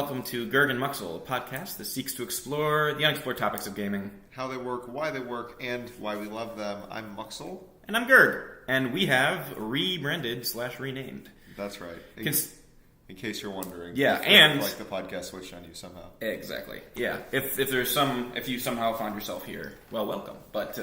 welcome to Gerg and Muxel, a podcast that seeks to explore the unexplored topics of gaming. How they work, and why we love them. I'm Muxel. And I'm Gerg. And we have rebranded/renamed. That's right. In case you're wondering. Yeah, and like the podcast switched on you somehow. Exactly. Yeah. If you somehow find yourself here, well, welcome. But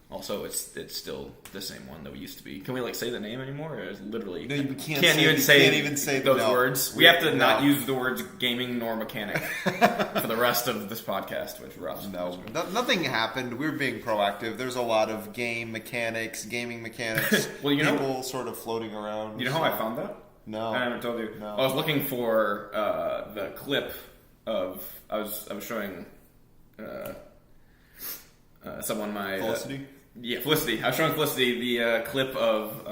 also, it's still the same one that we used to be. Can we say the name anymore? Or is literally no, you can't even say those words. We have to not use the words gaming nor mechanic for the rest of this podcast, which rough. No, nothing happened. We were being proactive. There's a lot of gaming mechanics. Well, people sort of floating around. You know how I found that? No, I haven't told you. No. I was looking for the clip of I was showing someone my Felicity. Felicity. I was showing Felicity the clip of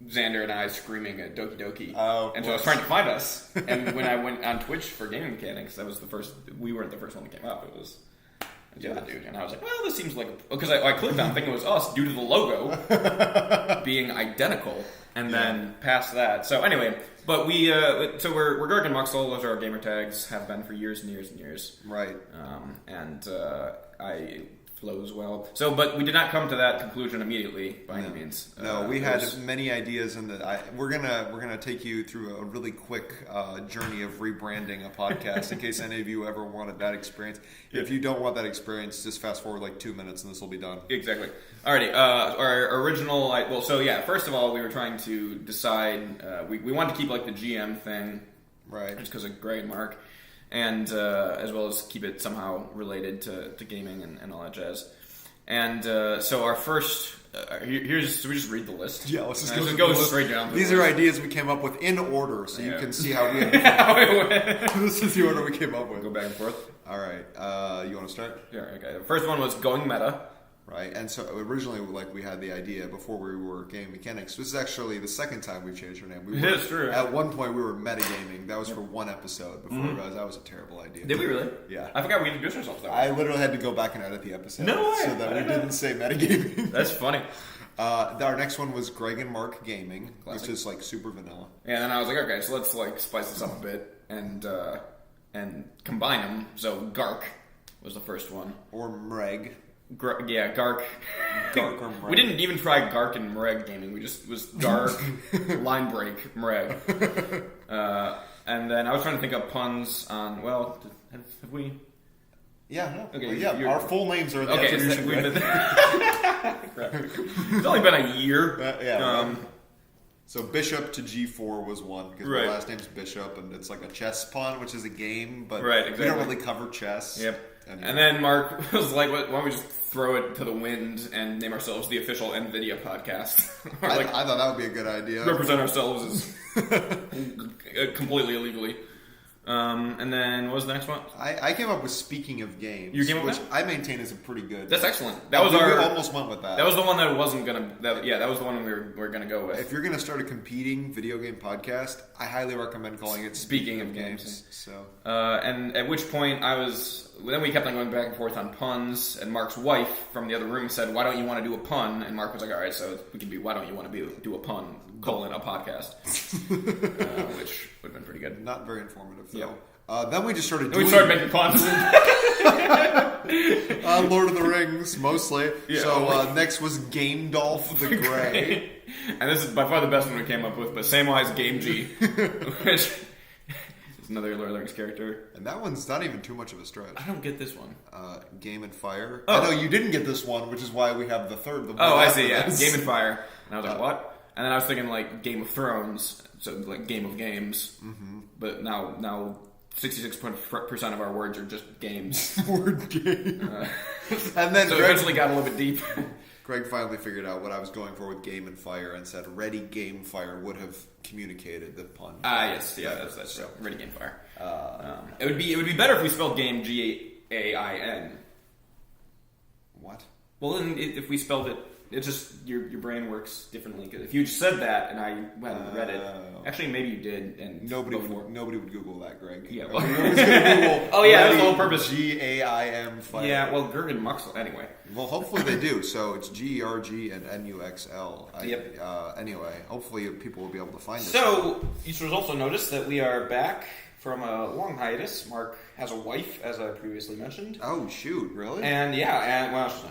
Xander and I screaming at Doki Doki. Oh, and so I was trying to find us. And when I went on Twitch for gaming mechanics, that was the first. We weren't the first one that came up. It was the other dude. And I was like, well, this seems like because I clicked on thinking it was us due to the logo being identical. And then past that. So anyway, but we're Gerg and Muxel. Those are our gamer tags. Have been for years and years and years. Right. I flows well. So, but we did not come to that conclusion immediately by any means. No, we had many ideas, and we're gonna take you through a really quick journey of rebranding a podcast in case any of you ever wanted that experience. If you don't want that experience, just fast forward 2 minutes, and this will be done. Exactly. Alrighty. Our original. First of all, we were trying to decide. We wanted to keep the GM thing, right? Just because of Greg and Mark. And as well as keep it somehow related to gaming and all that jazz. And so our first... should we just read the list? Yeah, let's just go straight down. These are ideas we came up with in order, so you can see how we had This is the order we came up with. Go back and forth. All right. You want to start? Yeah, okay. The first one was going meta. Right, and so originally, we had the idea before we were Gaming Mechanics. This is actually the second time we've changed our name. It's true. At one point, we were Metagaming. That was for one episode before we realized that was a terrible idea. Did we really? Yeah. I forgot we introduced ourselves that way. I literally had to go back and edit the episode. No way. So that we didn't say Metagaming. That's funny. Our next one was Greg and Mark Gaming, Classic. which is super vanilla. Yeah, and then I was like, okay, so let's spice this up a bit and combine them. So Gark was the first one. Or Mreg. Gark. Gark or Mreg. We didn't even try Gark and Mreg gaming. We just was Gark, line break, Mreg. And then I was trying to think of puns on. Have we? Yeah. No. Okay. Well, our full names are in the attribution. It's only been a year. So Bishop to G4 was one because my last name's Bishop, and it's like a chess pun, which is a game, but we don't really cover chess. Yep. And then Mark was like, why don't we just throw it to the wind and name ourselves the official NVIDIA podcast? I thought that would be a good idea. Represent ourselves as completely illegally. And then what was the next one? I came up with Speaking of Games, you came up which with? I maintain is a pretty good. That's excellent. We almost went with that. That was the one that wasn't gonna. That was the one we were gonna go with. If you're gonna start a competing video game podcast, I highly recommend calling it Speaking of Games. So, and at which point then we kept on going back and forth on puns, and Mark's wife from the other room said, "Why don't you want to do a pun?" And Mark was like, "All right, so we can be. Why don't you want to do a pun? A podcast," which would have been pretty good. Not very informative, though. Yep. Then we just started making puns. Lord of the Rings, mostly. Yeah. So next was Gamedolph the Grey. And this is by far the best one we came up with, but Samwise Gamgee, which is another Lord of the Rings character. And that one's not even too much of a stretch. I don't get this one. Game and Fire. Oh. I know you didn't get this one, which is why we have the third. I see, yeah. Game and Fire. And I was like, what? And then I was thinking Game of Thrones, so Game of Games. Mm-hmm. But now 66% of our words are just games. Word game. And then so eventually got a little bit deep. Greg finally figured out what I was going for with Game and Fire and said Ready Game Fire would have communicated the pun. Yes, yeah, that's so. Ready Game Fire. It would be better if we spelled game Gain. What? Well, then if we spelled it it's just your brain works differently. Because if you said that and I hadn't read it, actually maybe you did, and nobody would Google that, Greg. Yeah, well, nobody's gonna Google. Oh yeah, that's the whole purpose. GAIM fighter. Yeah, well, Gergen Muxel. Anyway. Well, hopefully they do. So it's GERG and NUXL. Yep. Anyway, hopefully people will be able to find it. So you should also notice that we are back from a long hiatus. Mark has a wife, as I previously mentioned. Oh shoot! Really? And well, she's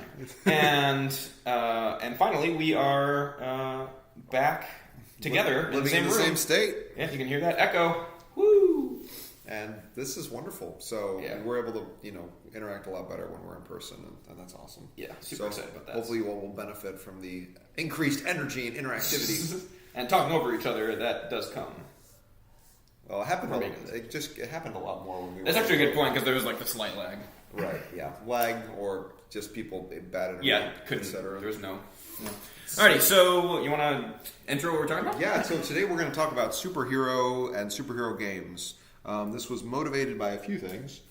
not. And finally, we are back together living in the same room. Same state. Yeah, you can hear that echo. Woo! And this is wonderful. So Yeah. we're able to, interact a lot better when we're in person, and that's awesome. Yeah, super excited about that. Hopefully, you all will benefit from the increased energy and interactivity. And talking over each other, that does come. Well, it happened a lot more when we. That's actually a good point because there was like the slight lag. Right. Yeah. Lag or just people bad internet. Yeah, couldn't. Etc. There was no. Alrighty, so you want to intro what we're talking about? Yeah. So today we're going to talk about superhero and superhero games. This was motivated by a few things.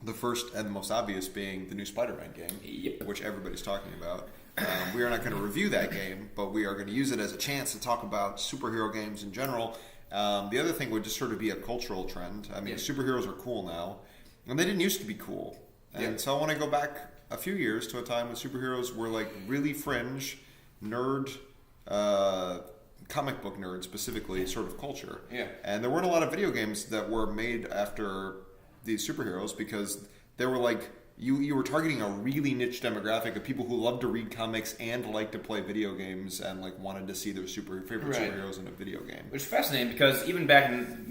The first and the most obvious being the new Spider-Man game, Yep. which everybody's talking about. We are not going to review that game, but we are going to use it as a chance to talk about superhero games in general. The other thing would just sort of be a cultural trend. I mean, superheroes are cool now, and they didn't used to be cool. And so I want to go back a few years to a time when superheroes were like really fringe, nerd, comic book nerd specifically sort of culture. Yeah. And there weren't a lot of video games that were made after these superheroes because they were like you were targeting a really niche demographic of people who love to read comics and like to play video games and like wanted to see their favorite superheroes in a video game. Which is fascinating because even back in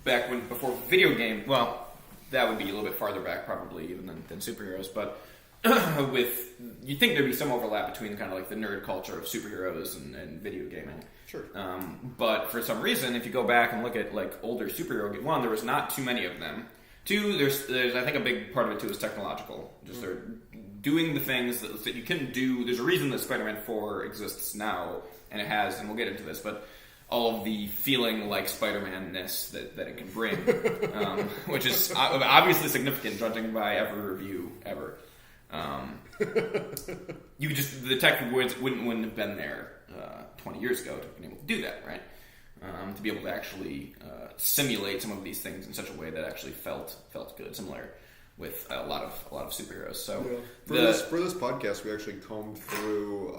before video game, well, that would be a little bit farther back probably even than superheroes, but you'd think there'd be some overlap between kind of like the nerd culture of superheroes and video gaming. Sure. But for some reason, if you go back and look at like older superhero games, one, there was not too many of them. Two, there's I think a big part of it too is technological. Just they're doing the things that you can do. There's a reason that Spider-Man 4 exists now, and it has, and we'll get into this, but all of the feeling like Spider-Man-ness that it can bring, which is obviously significant, judging by every review ever. The tech wouldn't have been there 20 years ago to have been able to do that, right? To be able to actually simulate some of these things in such a way that actually felt good, similar with a lot of superheroes. So for this podcast, we actually combed through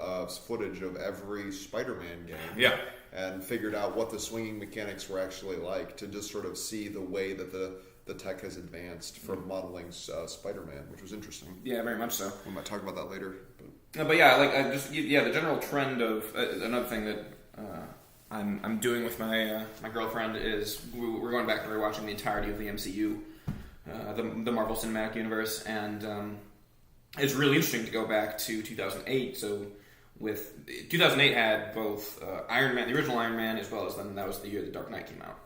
footage of every Spider-Man game, and figured out what the swinging mechanics were actually like to just sort of see the way that the tech has advanced from modeling Spider-Man, which was interesting. Yeah, very much so. We might talk about that later. But yeah, the general trend of another thing that I'm doing with my girlfriend is we're going back and rewatching the entirety of the MCU, the Marvel Cinematic Universe, and it's really interesting to go back to 2008. So with 2008 had both Iron Man, the original Iron Man, as well as then that was the year The Dark Knight came out,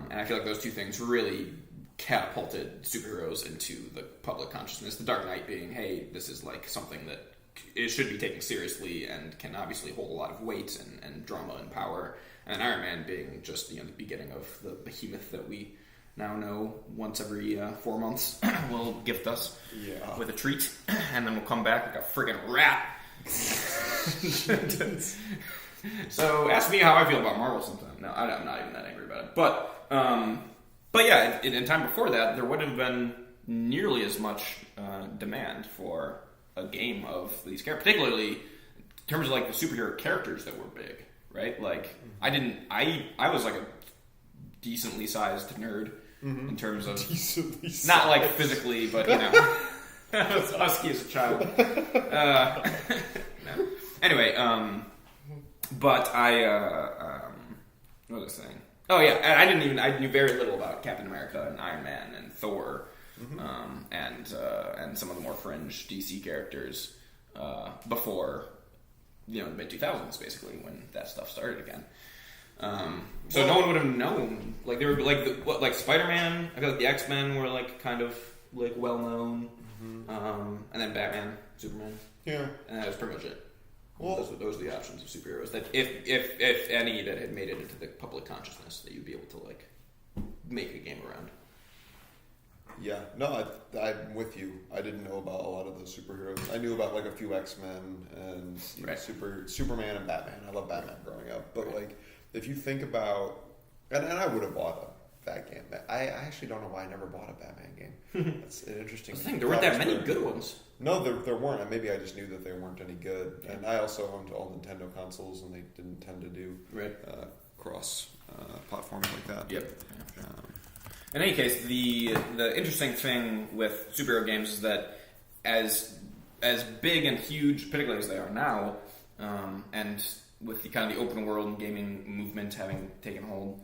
and I feel like those two things really catapulted superheroes into the public consciousness. The Dark Knight being, hey, this is like something that it should be taken seriously and can obviously hold a lot of weight and drama and power. And Iron Man being just the beginning of the behemoth that we now know once every 4 months will gift us with a treat, and then we'll come back like a friggin' rat. So ask me how I feel about Marvel sometime. No, I'm not even that angry about it. But yeah, in time before that, there wouldn't have been nearly as much demand for a game of these characters, particularly in terms of like the superhero characters that were big, right? Like I was like a decently sized nerd in terms of not like physically, but I was husky as a child. Anyway, but what was I saying? Oh yeah, I knew very little about Captain America and Iron Man and Thor. And some of the more fringe DC characters before the mid 2000s, basically when that stuff started again. So no one would have known. Like they were like Spider-Man. I feel like the X-Men were like kind of like well known, and then Batman, Superman. Yeah, and that was pretty much it. Well, those are the options of superheroes that, if any, that had made it into the public consciousness that you'd be able to like make a game around. Yeah, no, I'm with you. I didn't know about a lot of those superheroes. I knew about like a few X-Men and Right. Superman and Batman. I love Batman growing up, but like if you think about, and I would have bought that game. I actually don't know why I never bought a Batman game. That's an interesting. That's the thing. There weren't that many good ones. No, there weren't. Maybe I just knew that they weren't any good. Yeah. And I also owned all Nintendo consoles, and they didn't tend to do cross platforms like that. Yep. Yeah, sure. In any case, the interesting thing with superhero games is that as big and huge, particularly as they are now, and with the kind of the open world and gaming movement having taken hold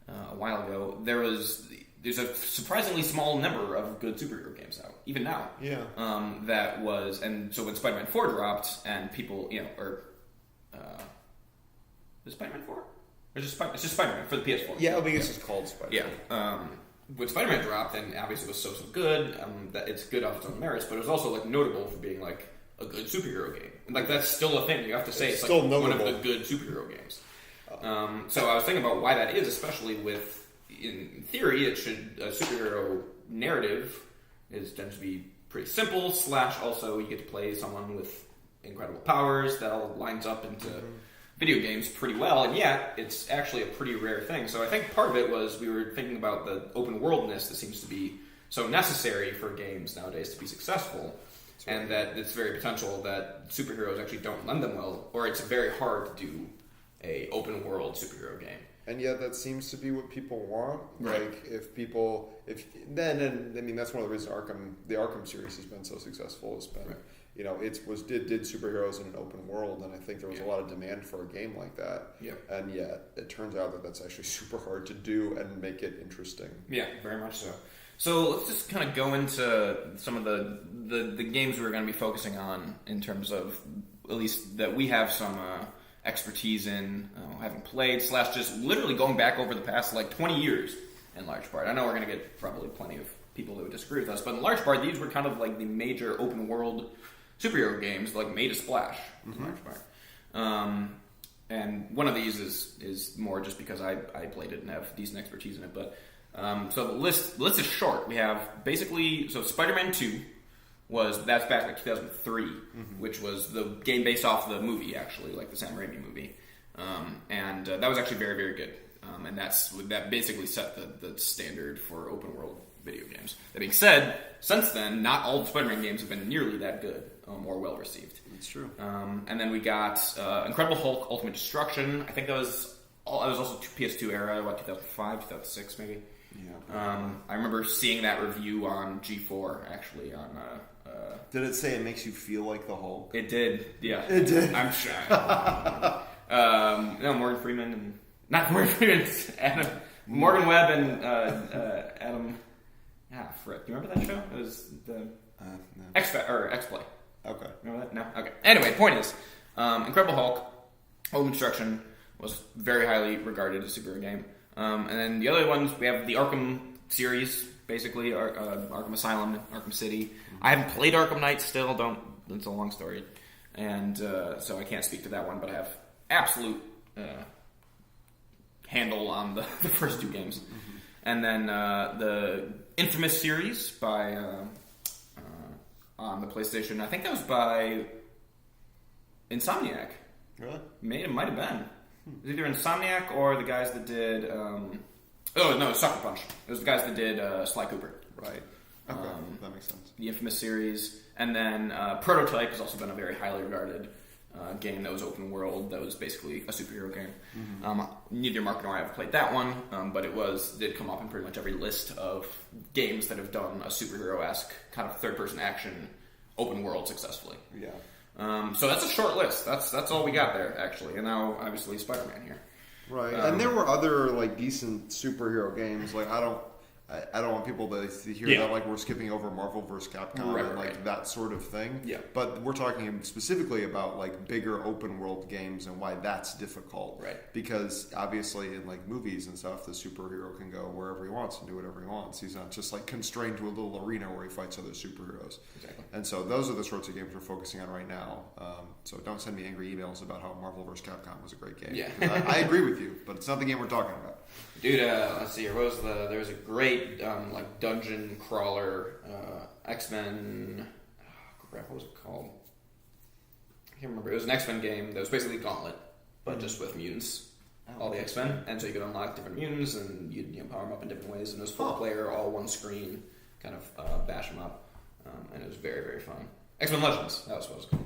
a while ago, there's a surprisingly small number of good superhero games out, even now. Yeah. And so when Spider-Man 4 dropped, and people, is Spider-Man 4? Or it's just Spider-Man for the PS4. Yeah, I guess it's called Spider-Man. Yeah. When Spider-Man dropped, and obviously it was so good, that it's good off its own merits, but it was also like notable for being like a good superhero game. And like that's still a thing. You have to say it's like one of the good superhero games. So I was thinking about why that is, especially with, in theory, a superhero narrative tends to be pretty simple. / also you get to play someone with incredible powers that all lines up into video games pretty well, and yet it's actually a pretty rare thing. So I think part of it was we were thinking about the open worldness that seems to be so necessary for games nowadays to be successful, and that it's very potential that superheroes actually don't lend them well, or it's very hard to do a open world superhero game. And yet that seems to be what people want. Right. Like and I mean that's one of the reasons the Arkham series has been so successful. It's been did superheroes in an open world, and I think there was a lot of demand for a game like that. Yeah. And yet it turns out that that's actually super hard to do and make it interesting. Yeah, very much so. So let's just kind of go into some of the games we're going to be focusing on in terms of, at least that we have some expertise in, having played / just literally going back over the past like 20 years in large part. I know we're going to get probably plenty of people that would disagree with us, but in large part these were kind of like the major open world superhero games like made a splash in large part. And one of these is more just because I played it and have decent expertise in it, but so the list is short. We have basically, so Spider-Man 2 that's back like 2003, which was the game based off the movie, actually, like the Sam Raimi movie, and that was actually very, very good, and that basically set the standard for open world video games. That being said, since then, not all the Spider-Man games have been nearly that good or well received. That's true. And then we got Incredible Hulk: Ultimate Destruction. I think that was also PS2 era, 2005, 2006 maybe. Yeah. I remember seeing that review on G4 actually on. Did it say it makes you feel like the Hulk? It did, yeah. It did. I'm sure. No, Morgan Freeman not Morgan Freeman. Morgan Webb and Adam. Frick. Do you remember that show? It was the no. X-Play. Okay. Remember that? No. Okay. Anyway, point is, Incredible Hulk: Ultimate Destruction was very highly regarded as a superhero game. And then the other ones, we have the Arkham series, basically, Arkham Asylum, Arkham City. I haven't played Arkham Knight still, it's a long story. And so I can't speak to that one, but I have absolute handle on the first two games. And then the Infamous series on the PlayStation, I think that was by Insomniac. Really? It might have been. It was either Insomniac or the guys that did... Sucker Punch. It was the guys that did Sly Cooper. Right. Okay, that makes sense. The Infamous series. And then Prototype has also been a very highly regarded game that was open world, that was basically a superhero game. Neither Mark nor I have played that one, but it did come up in pretty much every list of games that have done a superhero-esque kind of third-person action open world successfully. Yeah. So that's a short list. That's all we got there, actually. And now, obviously, Spider-Man here. Right. And there were other like decent superhero games. Like I don't want people to hear that like we're skipping over Marvel vs. Capcom and like that sort of thing. Yeah. But we're talking specifically about like bigger open world games and why that's difficult. Right. Because obviously in like movies and stuff, the superhero can go wherever he wants and do whatever he wants. He's not just like constrained to a little arena where he fights other superheroes. Exactly. And so those are the sorts of games we're focusing on right now. So don't send me angry emails about how Marvel vs. Capcom was a great game. Yeah. I agree with you, but it's not the game we're talking about. Dude, let's see here. There was a great like dungeon crawler, X-Men. Oh, crap, what was it called? I can't remember. It was an X-Men game that was basically Gauntlet, but just with mutants. All the X-Men, and so you could unlock different mutants, and you'd power them up in different ways. And it was full player, all one screen, kind of bash them up, and it was very, very fun. X-Men Legends, that was what it was called.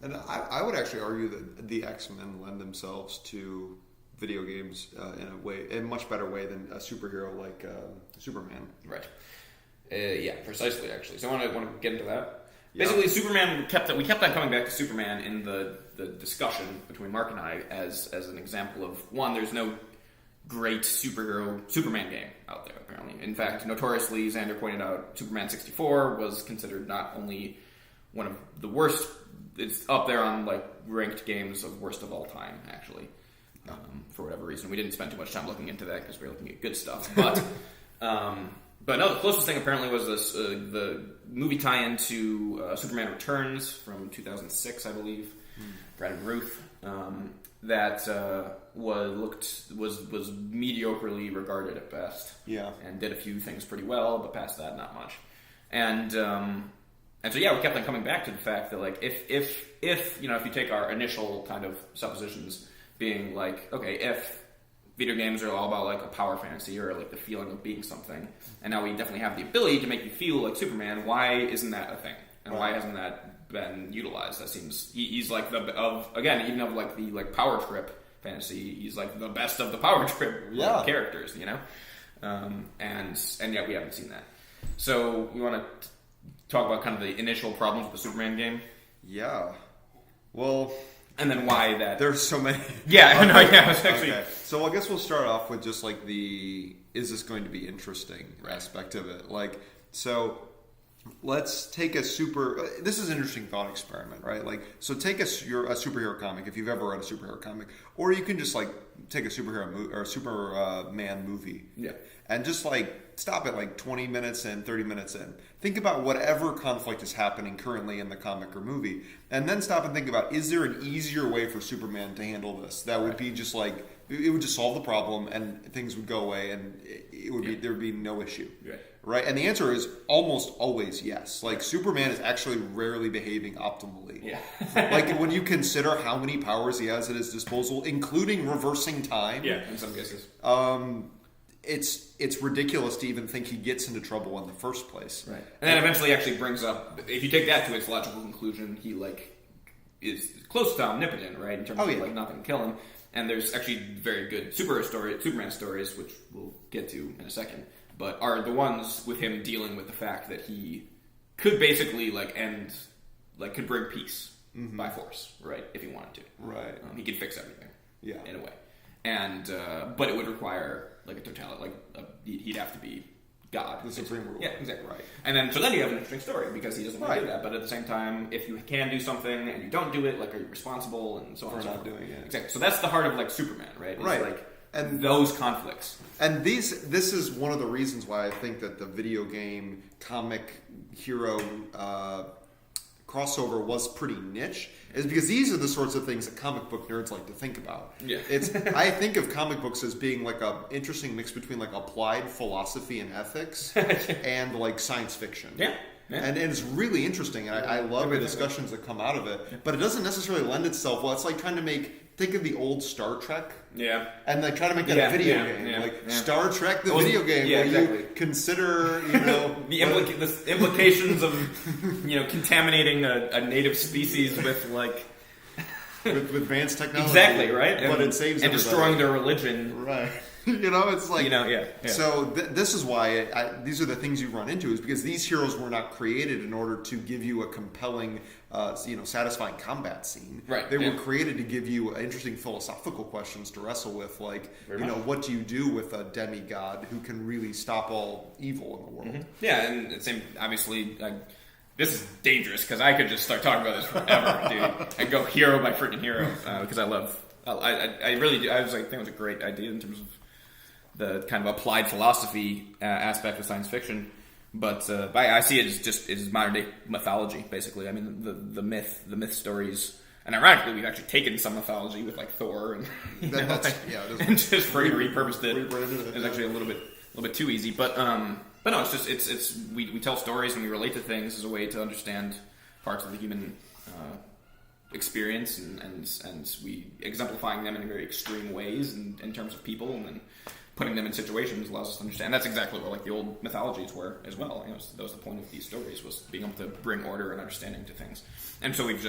And I would actually argue that the X-Men lend themselves to video games in a much better way than a superhero like Superman. Right. Yeah, precisely. Actually, so I want to get into that. Basically, Superman we kept on coming back to Superman in the discussion between Mark and I as an example of one. There's no great Superman game out there apparently. In fact, notoriously, Xander pointed out Superman 64 was considered not only one of the worst. It's up there on like ranked games of worst of all time. Actually, for whatever reason, we didn't spend too much time looking into that because we were looking at good stuff, but. But no, the closest thing apparently was this the movie tie-in to Superman Returns from 2006, I believe, Brandon Ruth, that was mediocrely regarded at best. Yeah, and did a few things pretty well, but past that, not much. And so yeah, we kept on coming back to the fact that like if you take our initial kind of suppositions being like, okay, if video games are all about like a power fantasy or like the feeling of being something, and now we definitely have the ability to make you feel like Superman. Why isn't that a thing? And why hasn't that been utilized? That seems he's like even of like the like power trip fantasy. He's like the best of the power trip characters, and yet we haven't seen that. So we want to talk about kind of the initial problems with the Superman game. Yeah. Well. And then why that... There's so many... Yeah, no, yeah, it's actually... Okay. So I guess we'll start off with just like is this going to be interesting aspect of it? Like, so let's take this is an interesting thought experiment, right? Like, so take a superhero comic, if you've ever read a superhero comic, or you can just like take a superhero or a Superman movie. Yeah. And just like stop at like 20 minutes in, 30 minutes in. Think about whatever conflict is happening currently in the comic or movie. And then stop and think about, is there an easier way for Superman to handle this? That would be just like, it would just solve the problem and things would go away and there would be no issue. Right? And the answer is almost always yes. Like Superman is actually rarely behaving optimally. Yeah. Like when you consider how many powers he has at his disposal, including reversing time. Yeah, in some cases. It's ridiculous to even think he gets into trouble in the first place. Right. And then eventually actually brings up, if you take that to its logical conclusion, he like is close to omnipotent, right? In terms of like nothing can kill him. And there's actually very good Superman stories, which we'll get to in a second, but are the ones with him dealing with the fact that he could basically could bring peace by force, right? If he wanted to. Right. He could fix everything. Yeah. In a way. And but it would require like a totality, he'd have to be God, the supreme ruler. Yeah, exactly. Right. And then you have an interesting story because he doesn't want to do that. But at the same time, if you can do something and you don't do it, like are you responsible and so on and so forth. For not doing it. Exactly. So that's the heart of like Superman, right? It's right. Like and those conflicts. And this is one of the reasons why I think that the video game comic hero crossover was pretty niche, is because these are the sorts of things that comic book nerds like to think about. Yeah. I think of comic books as being like a interesting mix between like applied philosophy and ethics and like science fiction. Yeah. Yeah. And it's really interesting, and I love the discussions that come out of it. But it doesn't necessarily lend itself. Well, it's like trying to think of the old Star Trek. Yeah. And like try to make that a video game. Yeah, like Star Trek, the video game. Yeah, where exactly. you consider, the implications of contaminating a native species with like with advanced technology. Exactly, right? But it saves and everybody. Destroying their religion. Right. It's like... yeah. So this is why these are the things you run into, is because these heroes were not created in order to give you a compelling, satisfying combat scene. Right. They were created to give you interesting philosophical questions to wrestle with, like, what do you do with a demigod who can really stop all evil in the world? Mm-hmm. Yeah, and the same, obviously... this is dangerous because I could just start talking about this forever, dude. And go hero by freaking hero because I really do. I think it was a great idea in terms of the kind of applied philosophy aspect of science fiction. But I see it as modern day mythology, basically. I mean, the myth stories And ironically, we've actually taken some mythology with like Thor and and just repurposed it. It's actually a little bit too easy, but no, it's we tell stories and we relate to things as a way to understand parts of the human experience, and we exemplifying them in very extreme ways in terms of people, and then putting them in situations allows us to understand. That's exactly what like the old mythologies were as well. That was the point of these stories, was being able to bring order and understanding to things. And so we've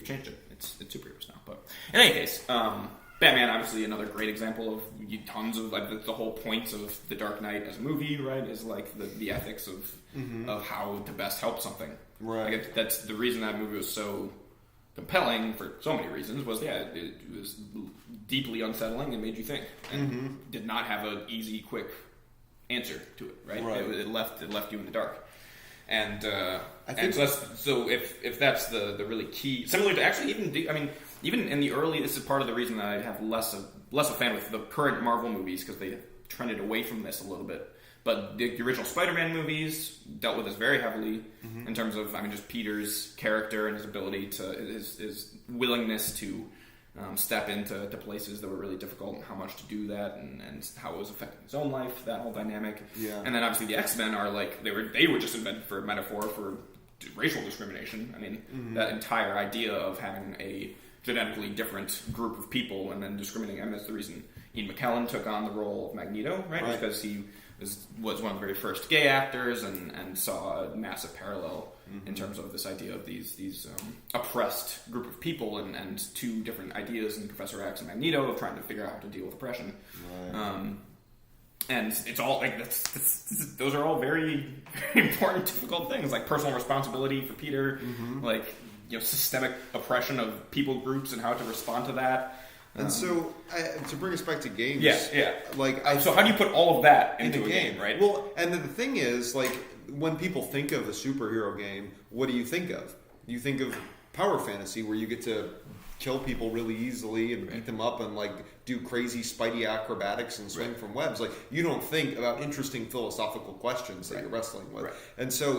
changed it. It's superheroes now. But in any case, Batman, obviously another great example of tons of like the whole point of The Dark Knight as a movie, right? Is like the ethics of how to best help something. Right. Like that's the reason that movie was so compelling for so many reasons. Was it was deeply unsettling and made you think, and did not have an easy, quick answer to it. Right. It left you in the dark. And so if that's the really key, similar to actually even in the early, this is part of the reason that I have less a fan with the current Marvel movies, because they trended away from this a little bit. But the original Spider-Man movies dealt with this very heavily in terms of just Peter's character and his ability to his willingness to step into places that were really difficult, and how much to do that, and how it was affecting his own life, that whole dynamic. Yeah. And then obviously the X-Men are like they were just invented for a metaphor for racial discrimination. That entire idea of having a genetically different group of people and then discriminating. That's the reason Ian McKellen took on the role of Magneto, right? Because he was one of the very first gay actors and saw a massive parallel in terms of this idea of these oppressed group of people and two different ideas in Professor X and Magneto of trying to figure out how to deal with oppression. Right. And it's all like those are all very, very important, difficult things, like personal responsibility for Peter, like systemic oppression of people groups and how to respond to that. And so, to bring us back to games, so how do you put all of that into a game, right? Well, and the thing is, like, when people think of a superhero game, what do you think of? You think of power fantasy, where you get to kill people really easily and beat them up and like do crazy Spidey acrobatics and swing from webs. Like, you don't think about interesting philosophical questions that you're wrestling with. Right. And so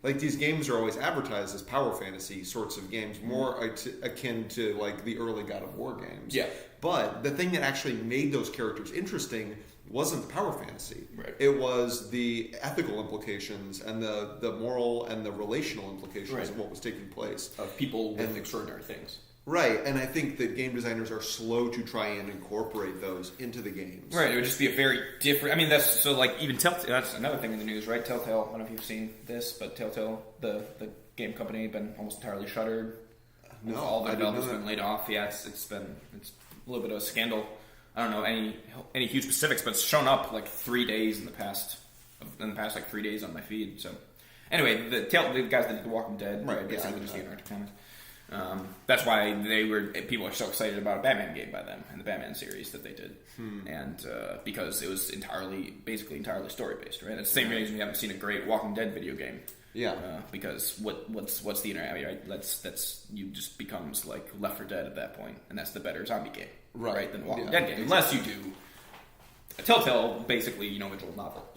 these games are always advertised as power fantasy sorts of games, more akin to like the early God of War games. Yeah. But the thing that actually made those characters interesting wasn't the power fantasy. Right. It was the ethical implications and the moral and the relational implications of what was taking place. Of people with extraordinary things. Right, and I think that game designers are slow to try and incorporate those into the games. Right, it would just be a very different... that's so like even Telltale... That's another thing in the news, right? Telltale, I don't know if you've seen this, but Telltale, the game company, been almost entirely shuttered. No, all the developers have been laid off. Yeah, it's a little bit of a scandal. I don't know any huge specifics, but it's shown up like 3 days in the past like 3 days on my feed. So anyway, the guys that did The Walking Dead, right? I guess I would just get comments. That's why people are so excited about a Batman game by them and the Batman series that they did, and because it was basically entirely story based, right? That's the same reason we haven't seen a great Walking Dead video game. Yeah, because what's the internet? That's you just becomes like Left 4 Dead at that point, and that's the better zombie game, right? Than Walking Dead game, unless you do a Telltale basically visual novel.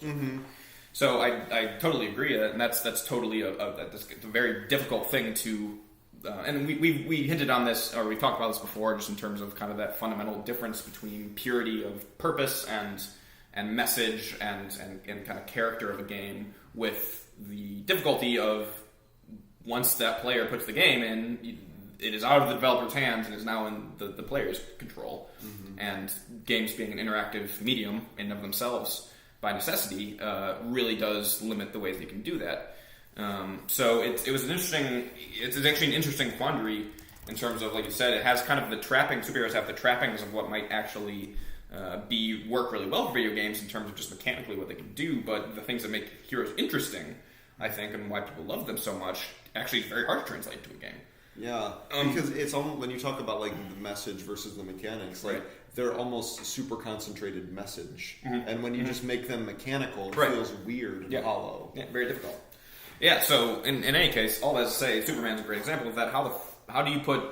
So I totally agree, and that's totally that's a very difficult thing to. And we hinted on this, or we talked about this before, just in terms of kind of that fundamental difference between purity of purpose and message and kind of character of a game, with the difficulty of once that player puts the game in, it is out of the developer's hands and is now in the player's control. And games being an interactive medium in of themselves by necessity really does limit the ways they can do that. So it was it's actually an interesting quandary in terms of, like you said, it has kind of superheroes have the trappings of what might actually work really well for video games in terms of just mechanically what they can do, but the things that make heroes interesting, I think, and why people love them so much, actually is very hard to translate into a game. Yeah, because it's almost, when you talk about like the message versus the mechanics, like they're almost super concentrated message, and when you just make them mechanical, it feels weird and hollow. Yeah, very difficult. Yeah, so in any case, all that to say, Superman's a great example of that. How do you put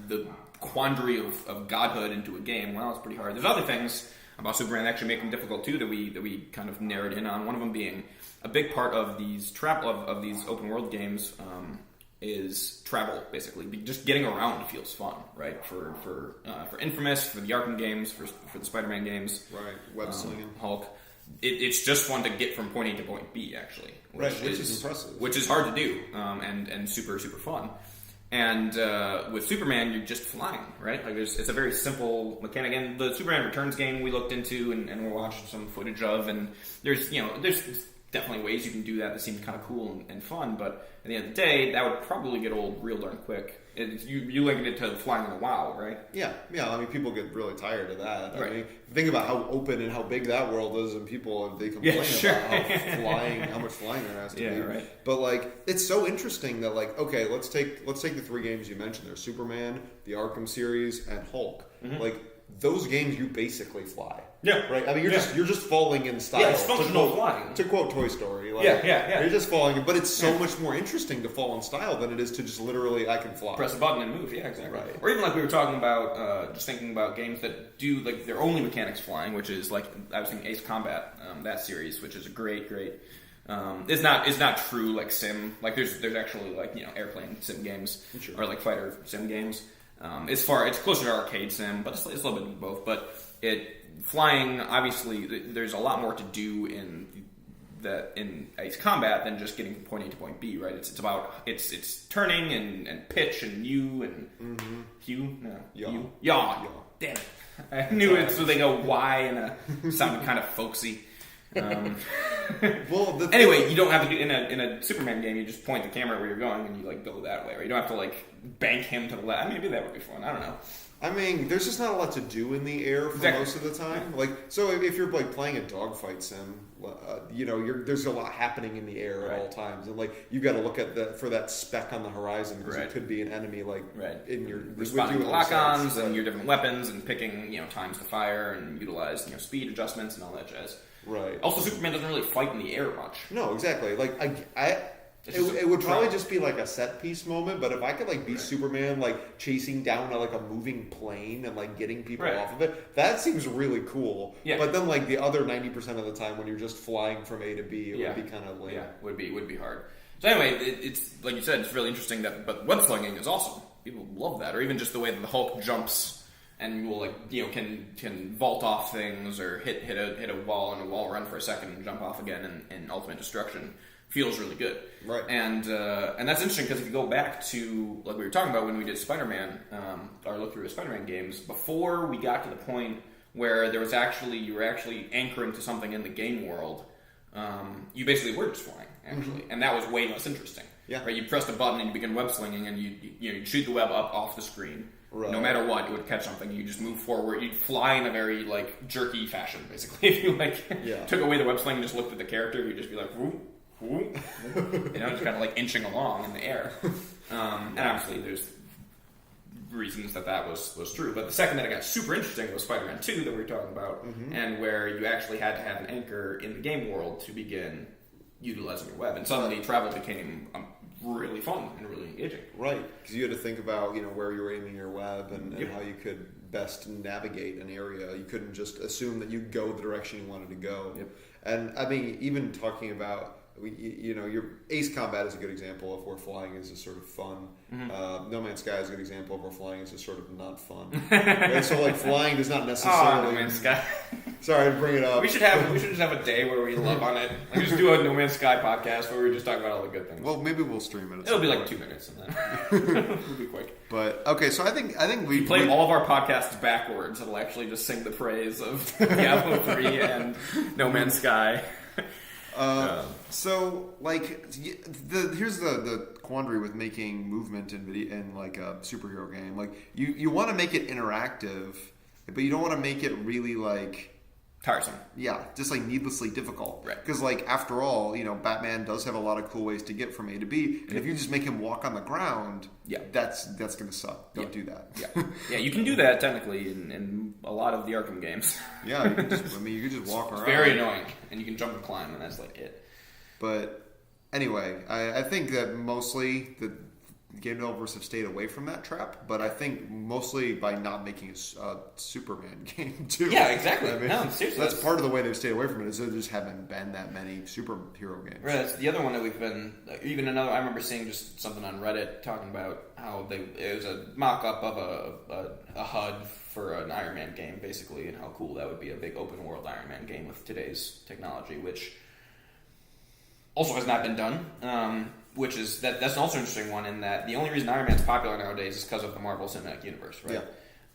the quandary of godhood into a game? Well, it's pretty hard. There's other things about Superman that actually make them difficult too that we kind of narrowed in on. One of them being a big part of these of these open world games is travel, basically. Just getting around feels fun, right? For Infamous, for the Arkham games, for the Spider-Man games, right? Web slinging, Hulk. It's just fun to get from point A to point B, actually, which is impressive, which is hard to do, and super fun. And with Superman, you're just flying, right? Like it's a very simple mechanic. And the Superman Returns game we looked into and we're watching some footage of, and there's definitely ways you can do that seem kind of cool and fun, but at the end of the day, that would probably get old real darn quick. You linked it to flying in a WoW, right? Yeah. I mean, people get really tired of that. Right. I mean, think about how open and how big that world is, and they complain about how much flying there has to be. Right. But like, it's so interesting that like, okay, let's take the 3 games you mentioned there: Superman, the Arkham series, and Hulk. Mm-hmm. Like those games, you basically fly. Yeah. Right. I mean, you're just falling in style. Yeah, it's functional flying. To quote Toy Story. Like, yeah. You're just falling, but it's so much more interesting to fall in style than it is to just literally I can fly. Press a button and move. Yeah, exactly. Right. Or even like we were talking about, just thinking about games that do like their only mechanics flying, which is like I was thinking Ace Combat, that series, which is a great. It's not true like sim. Like there's actually like airplane sim games or like fighter sim games. It's closer to arcade sim, but it's a little bit of both. But flying, obviously, there's a lot more to do in Ace Combat than just getting from point A to point B, right? It's about it's turning and pitch and yaw. Damn it! I knew it. So they go Y and sounded kind of folksy. Well, anyway, you don't have to do in a Superman game. You just point the camera where you're going and you like go that way, right? You don't have to like bank him to the left. Maybe that would be fun. I don't know. I mean, there's just not a lot to do in the air for most of the time. Like, so if you're like playing a dogfight sim, there's a lot happening in the air at all times, and like you've got to look at for that speck on the horizon because it could be an enemy in your responding to lock-ons and your different weapons and picking times to fire and utilize speed adjustments and all that jazz. Right. Also, Superman doesn't really fight in the air much. No, exactly. Like it would probably just be like a set piece moment, but if I could like be Superman, like chasing down a moving plane and like getting people off of it, that seems really cool. Yeah. But then like the other 90% of the time when you're just flying from A to B, it would be kind of lame. Yeah, would be hard. So anyway, it's like you said, it's really interesting but web slinging is awesome. People love that, or even just the way that the Hulk jumps and will can vault off things or hit a wall and a wall run for a second and jump off again in ultimate destruction. Feels really good, right? And that's interesting because if you go back to like we were talking about when we did Spider-Man, our look through the Spider-Man games, before we got to the point where you were actually anchoring to something in the game world, you basically were just flying actually, and that was way less interesting. Yeah, right. You pressed a button and you begin web slinging, and you shoot the web up off the screen. Right. No matter what, it would catch something. You just move forward. You'd fly in a very like jerky fashion, basically. If you took away the web sling and just looked at the character, you'd just be like, whoop. Just kind of like inching along in the air. And obviously there's reasons that was true. But the second that it got super interesting was Spider-Man 2 that we were talking about, and where you actually had to have an anchor in the game world to begin utilizing your web. And suddenly travel became really fun and really engaging. Right, because you had to think about where you were aiming your web and how you could best navigate an area. You couldn't just assume that you'd go the direction you wanted to go. Yep. And I mean, even talking about your Ace Combat is a good example of where flying is just sort of fun. No Man's Sky is a good example of where flying is just sort of not fun. Right? So like flying does not necessarily. No Man's Sky. Sorry to bring it up. We should just have a day where we love on it. Like just do a No Man's Sky podcast where we just talk about all the good things. Well, maybe we'll stream it. It'll be like 2 minutes and then it'll be quick. But okay, so I think we play all of our podcasts backwards. It'll actually just sing the praise of Diablo 3 and No Man's Sky. So like here's the quandary with making movement in like a superhero game. Like you want to make it interactive, but you don't want to make it really like tiresome. Yeah, just like needlessly difficult. Right. Because like after all, Batman does have a lot of cool ways to get from A to B, and if you just make him walk on the ground, that's gonna suck. Don't do that. Yeah, you can do that technically in a lot of the Arkham games. Yeah, you can just walk around. It's very annoying, and you can jump and climb, and that's like it. But anyway, I think that mostly game developers have stayed away from that trap, but I think mostly by not making a Superman game too. Yeah, exactly. I mean, no, seriously, that's part of the way they've stayed away from it is there just haven't been that many superhero games. Right, that's the other one that we've been even another. I remember seeing just something on Reddit talking about how it was a mock-up of a HUD for an Iron Man game, basically, and how cool that would be, a big open world Iron Man game with today's technology, which also has not been done. Which is that's also an interesting one in that the only reason Iron Man's popular nowadays is because of the Marvel Cinematic Universe, right? Yeah.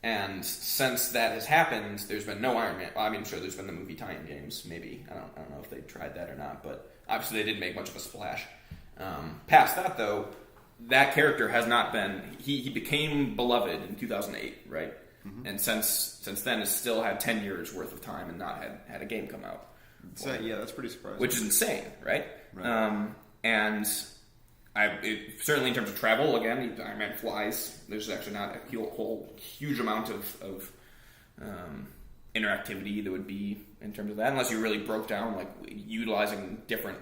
And since that has happened, there's been no Iron Man. Well, I mean, sure, there's been the movie tie-in games, maybe. I don't know if they tried that or not, but obviously they didn't make much of a splash. Past that, though, that character has not been. He became beloved in 2008, right? Mm-hmm. And since then, has still had 10 years worth of time and not had a game come out. So, yeah, that's pretty surprising. Which is insane, right? Right. And certainly in terms of travel, again, Iron Man flies. There's actually not a whole huge amount of interactivity that would be in terms of that, unless you really broke down like utilizing different,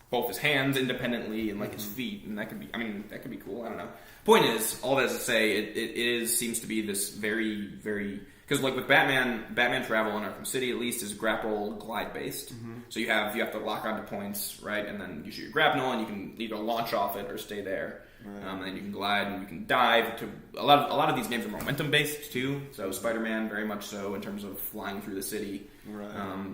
both his hands independently and like his feet, and that could be cool. I don't know. Point is, all that is to say, it seems to be this very, very. Because like with Batman travel in Arkham City at least is grapple glide based. Mm-hmm. So you have to lock onto points, right, and then you shoot your grapnel and you can either launch off it or stay there. Right. And then you can glide and you can dive. A lot of these games are momentum based too. So Spider-Man very much so in terms of flying through the city. Right.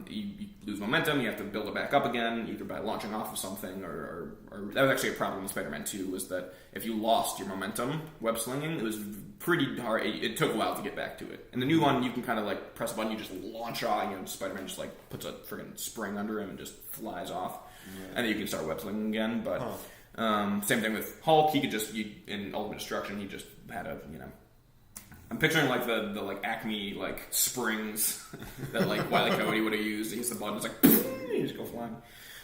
You lose momentum. You have to build it back up again, either by launching off of something or that was actually a problem in Spider-Man 2 was that if you lost your momentum web slinging, it was pretty hard. It took a while to get back to it. In the new one, you can kind of like press a button, you just launch off. Spider-Man just like puts a friggin' spring under him and just flies off, and then you can start web slinging again. But same thing with Hulk. He could just in Ultimate Destruction, he just had a I'm picturing like the like Acme like springs that like Wile E. Coyote would have used. He hits the button, it's like you just go flying.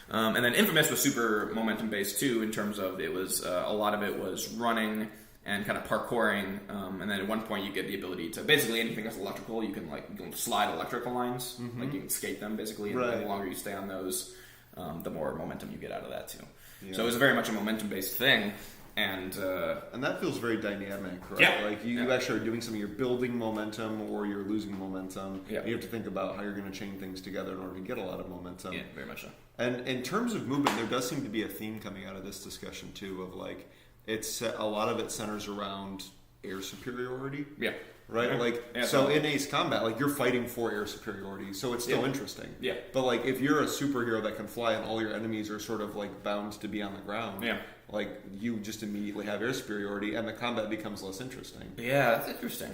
And then Infamous was super momentum based too, in terms of it was a lot of it was running and kind of parkouring. And then at one point you get the ability to basically anything that's electrical, you can slide electrical lines, like you can skate them basically, and the longer you stay on those, the more momentum you get out of that too. Yeah. So it was very much a momentum based thing. And that feels very dynamic, right? Yeah. Like you actually are doing something, you're building momentum or you're losing momentum. Yeah. You have to think about how you're going to chain things together in order to get a lot of momentum. Yeah, very much so. And in terms of movement, there does seem to be a theme coming out of this discussion too, of like it's a lot of it centers around air superiority. Yeah. Right? Like, so in Ace Combat, like, you're fighting for air superiority, so it's still interesting. Yeah. But, like, if you're a superhero that can fly and all your enemies are sort of, like, bound to be on the ground, like, you just immediately have air superiority, and the combat becomes less interesting. Yeah, that's interesting.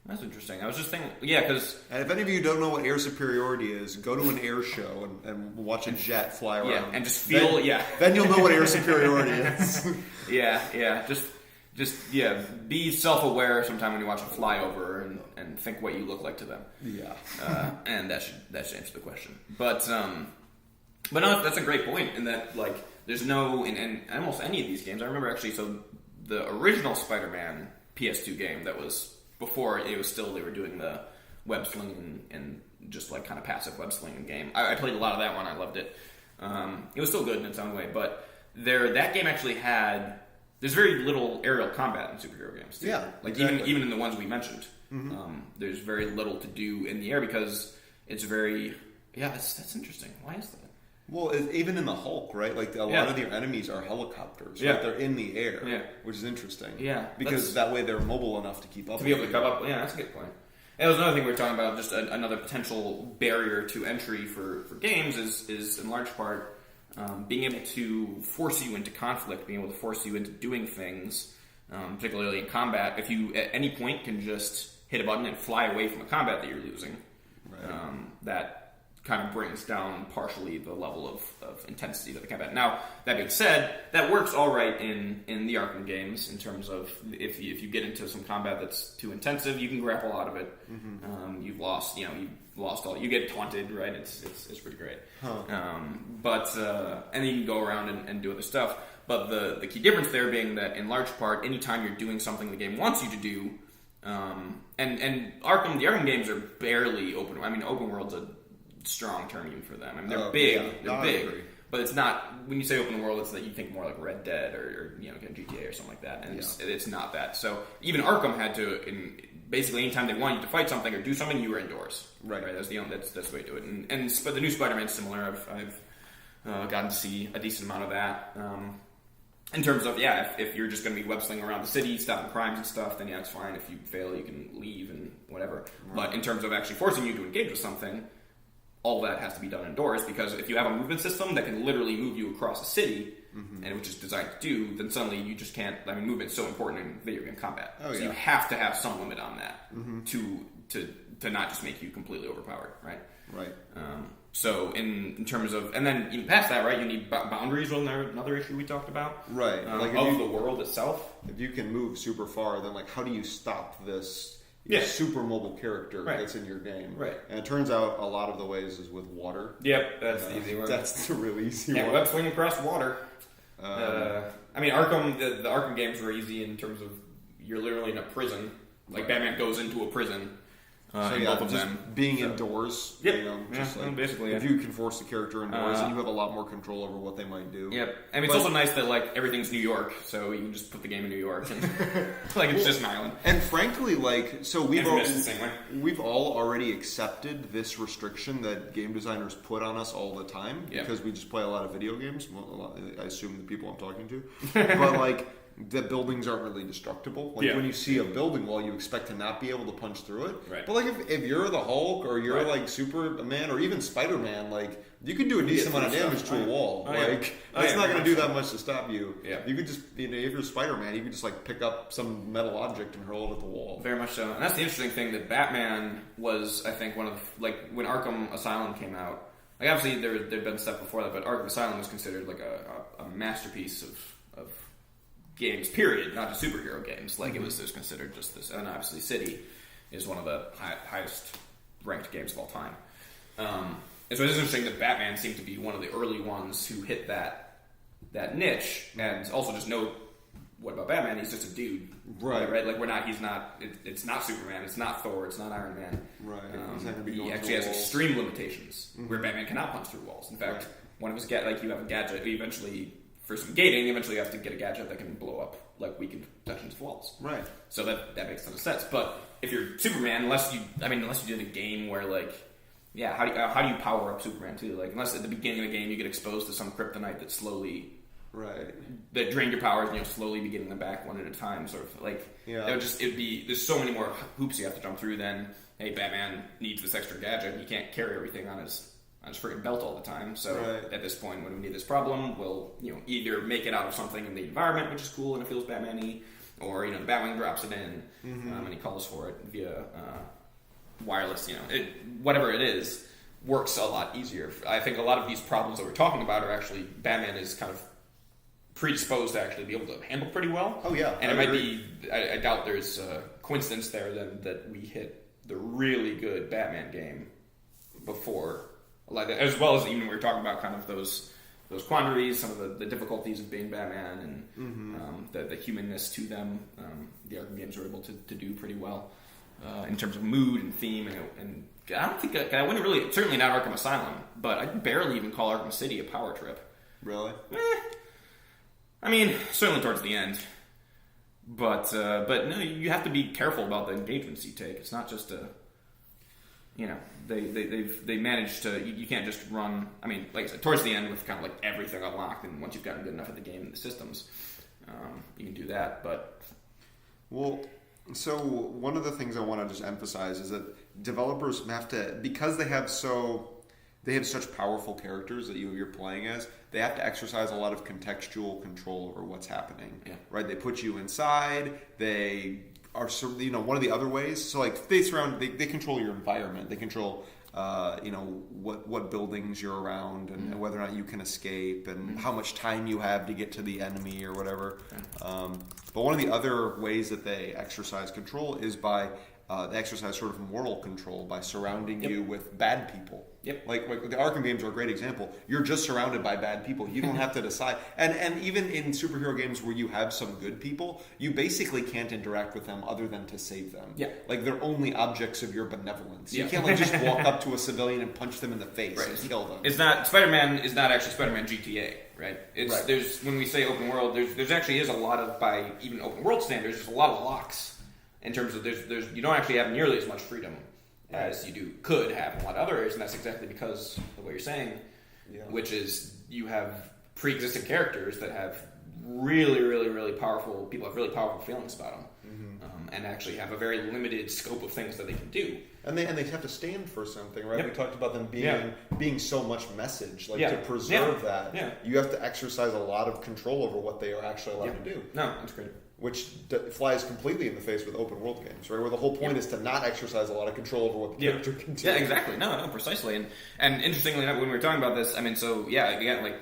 I was just thinking, because... And if any of you don't know what air superiority is, go to an air show and watch a jet fly around. Yeah, and just feel, Then you'll know what air superiority is. Just be self-aware sometime when you watch a flyover and think what you look like to them. Yeah. And that should answer the question. But no, that's a great point in that, like, there's no, in almost any of these games, I remember actually, so the original Spider-Man PS2 game that was before it was still, they were doing the web slinging and just like kind of passive web slinging game. I played a lot of that one, I loved it. It was still good in its own way, but that game actually had... There's very little aerial combat in superhero games, too. Yeah, like exactly. even in the ones we mentioned, there's very little to do in the air because it's very that's interesting. Why is that? Well, even in the Hulk, right? Like a lot of your enemies are helicopters. Right? They're in the air, which is interesting. Yeah, because that way they're mobile enough to keep up. To be able to keep up. Yeah, that's a good point. And that was another thing we were talking about. Just another potential barrier to entry for games is in large part. Being able to force you into conflict, being able to force you into doing things, particularly in combat, if you at any point can just hit a button and fly away from a combat that you're losing, that kind of brings down partially the level of intensity of the combat. Now, that being said, that works all right in the Arkham games in terms of if you get into some combat that's too intensive, you can grapple out of it. You've lost all. You get taunted, right? It's pretty great. But and then you can go around and do other stuff. But the key difference there being that in large part, anytime you're doing something the game wants you to do, and the Arkham games are barely open. I mean, open world's a strong term even for them. I mean, they're big, but it's not. When you say open world, it's that you think more like Red Dead or GTA or something like that, and it's not that. So even Arkham had to, basically anytime they wanted you to fight something or do something, you were indoors. Right. That's the way to do it. But the new Spider-Man's similar. I've gotten to see a decent amount of that. In terms of, if you're just going to be web-slinging around the city, stopping crimes and stuff, then it's fine. If you fail, you can leave and whatever. Right. But in terms of actually forcing you to engage with something, all that has to be done indoors, because if you have a movement system that can literally move you across a city, and which is designed to do, then suddenly you just can't. I mean, movement's so important in video game combat. So you have to have some limit on that to not just make you completely overpowered, right? Right. So in terms of, and then even past that, right, you need boundaries. Was another issue we talked about, right? Like of the world itself. If you can move super far, then like how do you stop this super mobile character that's in your game? Right. And it turns out a lot of the ways is with water. Yep, that's the easy one. That's the really easy one. Yeah, web swinging across water. I mean, Arkham. The Arkham games were easy in terms of you're literally in a prison. Like Batman goes into a prison. Both of them being indoors. Yep. Basically, if you can force the character indoors, then you have a lot more control over what they might do. Yep. I mean, it's also nice that like everything's New York, so you can just put the game in New York, and like it's just an island. And frankly, we've all already accepted this restriction that game designers put on us all the time because we just play a lot of video games. Well, I assume the people I'm talking to, but like. The buildings aren't really destructible. Like when you see a building wall, you expect to not be able to punch through it. Right. But like if you're the Hulk or you're like Superman or even Spider-Man, like you can do a decent amount of damage to a wall. That's not going to do that much to stop you. Yeah. You could just, if you're Spider-Man, you could just like pick up some metal object and hurl it at the wall. Very much so. And that's the interesting thing that Batman was, I think, one of like when Arkham Asylum came out. Like obviously there'd been stuff before that, but Arkham Asylum was considered like a masterpiece of games, period, not just superhero games. Like it was considered just this, and obviously City is one of the highest ranked games of all time. And so it's interesting that Batman seemed to be one of the early ones who hit that niche, and also just note what about Batman? He's just a dude, right? Like he's not. It's not Superman. It's not Thor. It's not Iron Man. Right. He actually has extreme limitations where Batman cannot punch through walls. In fact, one of his you have a gadget. Eventually. For some gating, eventually you have to get a gadget that can blow up like weakened sections of walls. Right. So that makes a ton of sense. But if you're Superman, unless you did a game where how do you power up Superman too? Like unless at the beginning of the game you get exposed to some kryptonite that slowly that drained your powers and slowly be getting them back one at a time, sort of like there's so many more hoops you have to jump through than Batman needs this extra gadget. He can't carry everything on his freaking belt all the time. So at this point, when we need this problem, we'll either make it out of something in the environment, which is cool and it feels Batman-y, or the Batwing drops it in and he calls for it via wireless. Whatever it is works a lot easier. I think a lot of these problems that we're talking about are actually Batman is kind of predisposed to actually be able to handle pretty well. Oh yeah, and it might be. I doubt there's a coincidence there then that we hit the really good Batman game before. Like as well as even we were talking about kind of those quandaries, some of the difficulties of being Batman, and the humanness to them. The Arkham games were able to do pretty well in terms of mood and theme, and I don't think I wouldn't really, certainly not Arkham Asylum, but I'd barely even call Arkham City a power trip. Really? I mean, certainly towards the end, but no, you have to be careful about the engagements you take. It's not just a they managed to. You can't just run. I mean, like I said, towards the end with kind of like everything unlocked, and once you've gotten good enough at the game and the systems, you can do that. But so one of the things I want to just emphasize is that developers have to, because they have such powerful characters that you're playing as. They have to exercise a lot of contextual control over what's happening. Yeah. Right? They put you inside. They are, one of the other ways. So like they control your environment. They control, what buildings you're around and whether or not you can escape and how much time you have to get to the enemy or whatever. But one of the other ways that they exercise control is by they exercise sort of moral control by surrounding you with bad people. Yep. Like the Arkham games are a great example. You're just surrounded by bad people. You don't have to decide. And even in superhero games where you have some good people, you basically can't interact with them other than to save them. Yeah. Like they're only objects of your benevolence. You Yeah. can't like just walk up to a civilian and punch them in the face Right. and kill them. It's not Spider-Man is not actually Spider-Man GTA, right? It's Right. There's when we say open world, there's actually is a lot of, by even open world standards, there's a lot of locks in terms of there's you don't actually have nearly as much freedom as you could have in a lot of other areas, and that's exactly because of what you're saying, which is you have pre-existing characters that have really, really, really powerful people have really powerful feelings about them, and actually have a very limited scope of things that they can do. And they have to stand for something, right? Yep. We talked about them being so much message. Like Yeah. to preserve Yeah. that, you have to exercise a lot of control over what they are actually allowed to do. No, that's great. Which flies completely in the face with open world games, right? Where the whole point is to not exercise a lot of control over what the character can do. Yeah, exactly. No, precisely. And interestingly enough, when we were talking about this, I mean, so yeah, again, like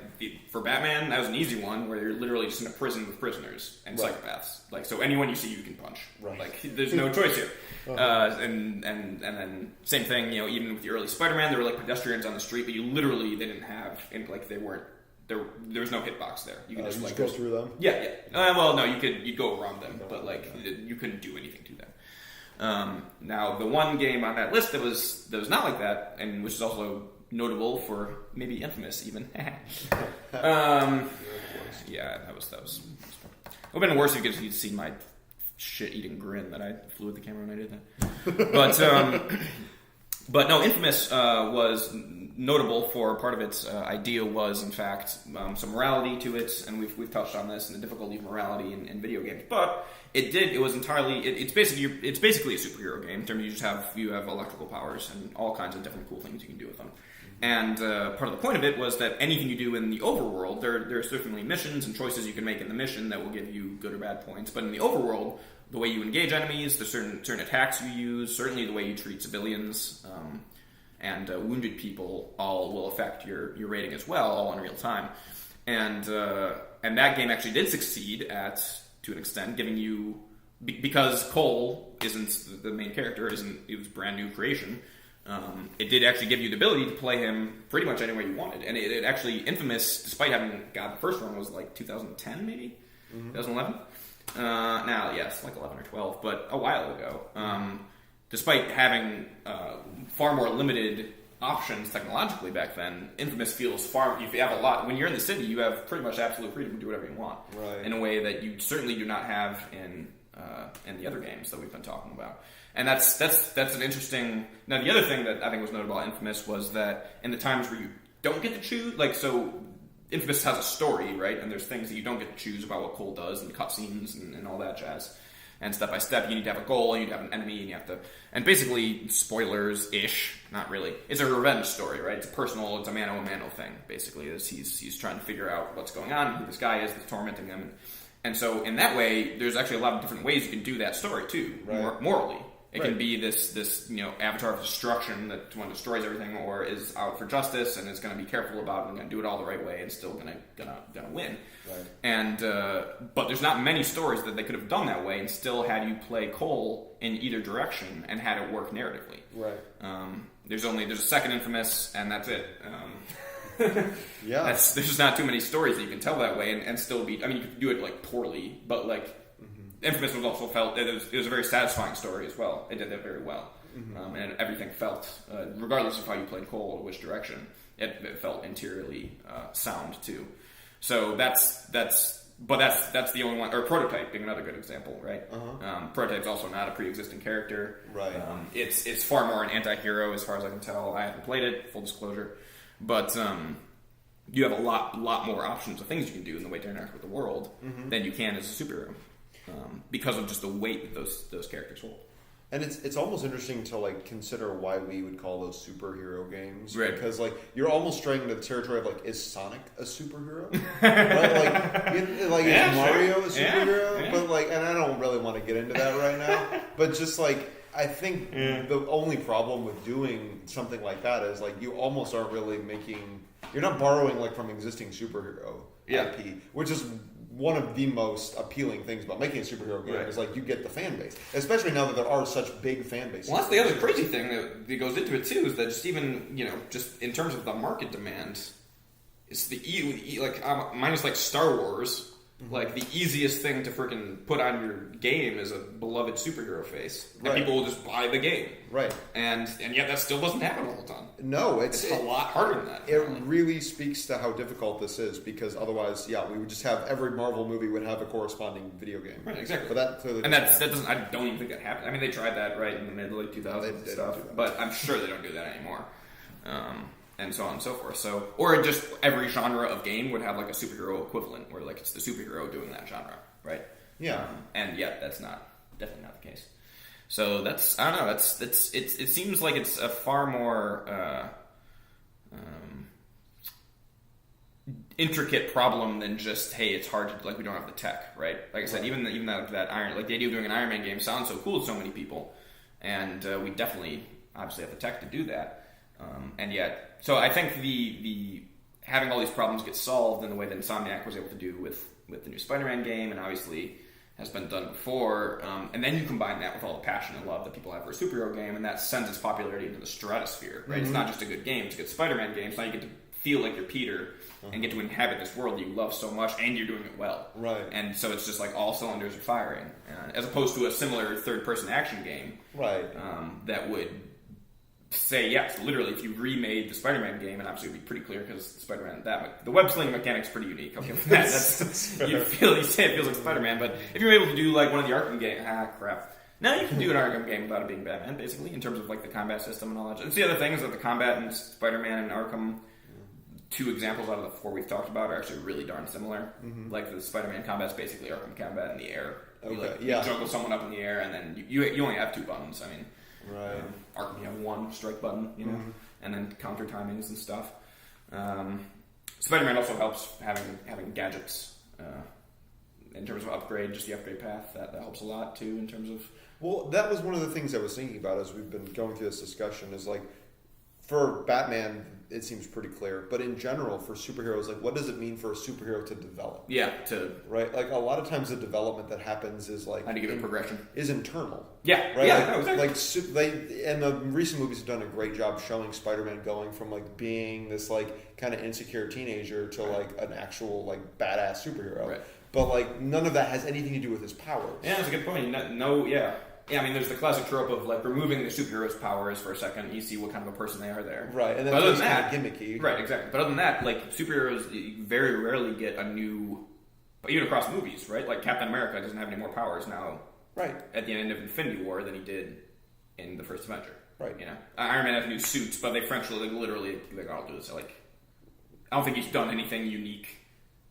for Batman, that was an easy one where you're literally just in a prison with prisoners and psychopaths. Like, so anyone you see, you can punch. Right. Like, there's no choice here. And then same thing, even with the early Spider-Man, there were like pedestrians on the street, but they didn't have, they weren't. There was no hitbox there. You could just go through them. Yeah. Well, no, you'd go around them, but you couldn't do anything to them. Now, the one game on that list that was not like that, and which is also notable for maybe Infamous even. Yeah, that was. It would have been worse if you'd seen my shit-eating grin that I flew at the camera when I did that. But no, Infamous was notable for part of its idea was, in fact, some morality to it, and we've touched on this and the difficulty of morality in video games. But it was entirely it's basically a superhero game in terms of you have electrical powers and all kinds of different cool things you can do with them. And part of the point of it was that anything you do in the overworld, there are certainly missions and choices you can make in the mission that will give you good or bad points. But in the overworld, the way you engage enemies, the certain attacks you use, certainly the way you treat civilians and wounded people, all will affect your rating as well, all in real time. And that game actually did succeed to an extent, giving you, because Cole isn't the main character, it was a brand new creation. It did actually give you the ability to play him pretty much anywhere you wanted, and it actually, Infamous, despite having the first one was like 2010 maybe, 2011. Now, yes, like 11 or 12, but a while ago. Despite having far more limited options technologically back then, Infamous feels you have a lot. When you're in the city, you have pretty much absolute freedom to do whatever you want, right, in a way that you certainly do not have in the other games that we've been talking about. And that's an interesting. Now, the other thing that I think was notable about Infamous was that in the times where you don't get to choose, so Infamous has a story, right? And there's things that you don't get to choose about what Cole does, and cutscenes and all that jazz. And step by step, you need to have a goal, and you need to have an enemy, and you have to. And basically, spoilers-ish, not really. It's a revenge story, right? It's a mano-a-mano thing, basically. He's trying to figure out what's going on, who this guy is that's tormenting him. And so, in that way, there's actually a lot of different ways you can do that story, too, morally. It can be this avatar of destruction that one destroys everything, or is out for justice and is going to be careful about it and going to do it all the right way and still gonna win. Right. And but there's not many stories that they could have done that way and still had you play Cole in either direction and had it work narratively. Right. There's a second Infamous, and that's it. Yeah. There's just not too many stories that you can tell that way and still be. I mean, you could do it poorly, but Infamous was also felt it was a very satisfying story as well. It did that very well, and everything felt, regardless of how you played Cole or which direction, it felt interiorly sound too. So that's the only one. Or Prototype being another good example, right? Prototype's also not a pre-existing character, right? It's far more an anti-hero as far as I can tell. I haven't played it, full disclosure, but you have a lot more options of things you can do in the way to interact with the world than you can as a superhero. Because of just the weight that those characters hold. And it's almost interesting to consider why we would call those superhero games, right? Because you're almost straying into the territory of is Sonic a superhero? Right? Is Mario a superhero? Yeah. But and I don't really want to get into that right now. But just I think the only problem with doing something like that is you almost aren't really you're not borrowing from existing superhero IP, which is one of the most appealing things about making a superhero game Right. is like you get the fan base, especially now that there are such big fan bases. Well, that's the other crazy thing that goes into it too, is that just even just in terms of the market demand, it's minus like Star Wars. Like, the easiest thing to freaking put on your game is a beloved superhero face. And people will just buy the game. Right. And yet that still doesn't happen all the time. No, it's a lot harder than that. It really speaks to how difficult this is, because otherwise, we would just have every Marvel movie would have a corresponding video game. Right, exactly. But that clearly doesn't I don't even think that happened. I mean, they tried that, right, in the mid-late 2000s and stuff. But I'm sure they don't do that anymore. And so on and so forth. So, or just every genre of game would have like a superhero equivalent, where like it's the superhero doing that genre, right? Yeah. And yet that's definitely not the case. So that's, I don't know. It seems like it's a far more intricate problem than just, hey, it's hard to, like, we don't have the tech, right? Like I said, even that Iron, like the idea of doing an Iron Man game sounds so cool to so many people, and we definitely obviously have the tech to do that. And yet, so I think the having all these problems get solved in the way that Insomniac was able to do with the new Spider-Man game, and obviously has been done before, and then you combine that with all the passion and love that people have for a superhero game, and that sends its popularity into the stratosphere, right? Mm-hmm. It's not just a good game, it's a good Spider-Man game, so now you get to feel like you're Peter, and get to inhabit this world that you love so much, and you're doing it well. Right. And so it's just like all cylinders are firing, as opposed to a similar third-person action game, right? That would say, yes, literally, if you remade the Spider-Man game, and obviously it would be pretty clear because Spider-Man, the web sling mechanic's pretty unique. Okay, that's you say it feels like Spider-Man, but if you're able to do like one of the Arkham games, crap. Now you can do an Arkham game without it being Batman, basically, in terms of like the combat system and all that. It's the other thing is that the combat in Spider-Man and Arkham, two examples out of the four we've talked about, are actually really darn similar. Mm-hmm. Like the Spider-Man combat's basically Arkham combat in the air. You juggle someone up in the air, and then you only have two buttons. I mean. Right. Arkham, you have one strike button, and then counter timings and stuff. Spider-Man also helps having gadgets in terms of upgrade, just the upgrade path. That helps a lot too in terms of. Well, that was one of the things I was thinking about as we've been going through this discussion. Is like, for Batman, it seems pretty clear, but in general, for superheroes, like, what does it mean for a superhero to develop? Yeah, right. Like, a lot of times, the development that happens is like how do you give it progression? Is internal. Yeah, right. Yeah, exactly. And the recent movies have done a great job showing Spider-Man going from like being this like kind of insecure teenager to like an actual like badass superhero. Right. But like none of that has anything to do with his powers. Yeah, that's a good point. Yeah, I mean, there's the classic trope of like removing the superhero's powers for a second. You see what kind of a person they are there, right? And then other than that, kind of gimmicky, right? Exactly. But other than that, like superheroes very rarely get a new, even across movies, right? Like Captain America doesn't have any more powers now, right? At the end of Infinity War than he did in the first Avenger, right? You know, Iron Man has new suits, but they literally I'll do this. Like, I don't think he's done anything unique,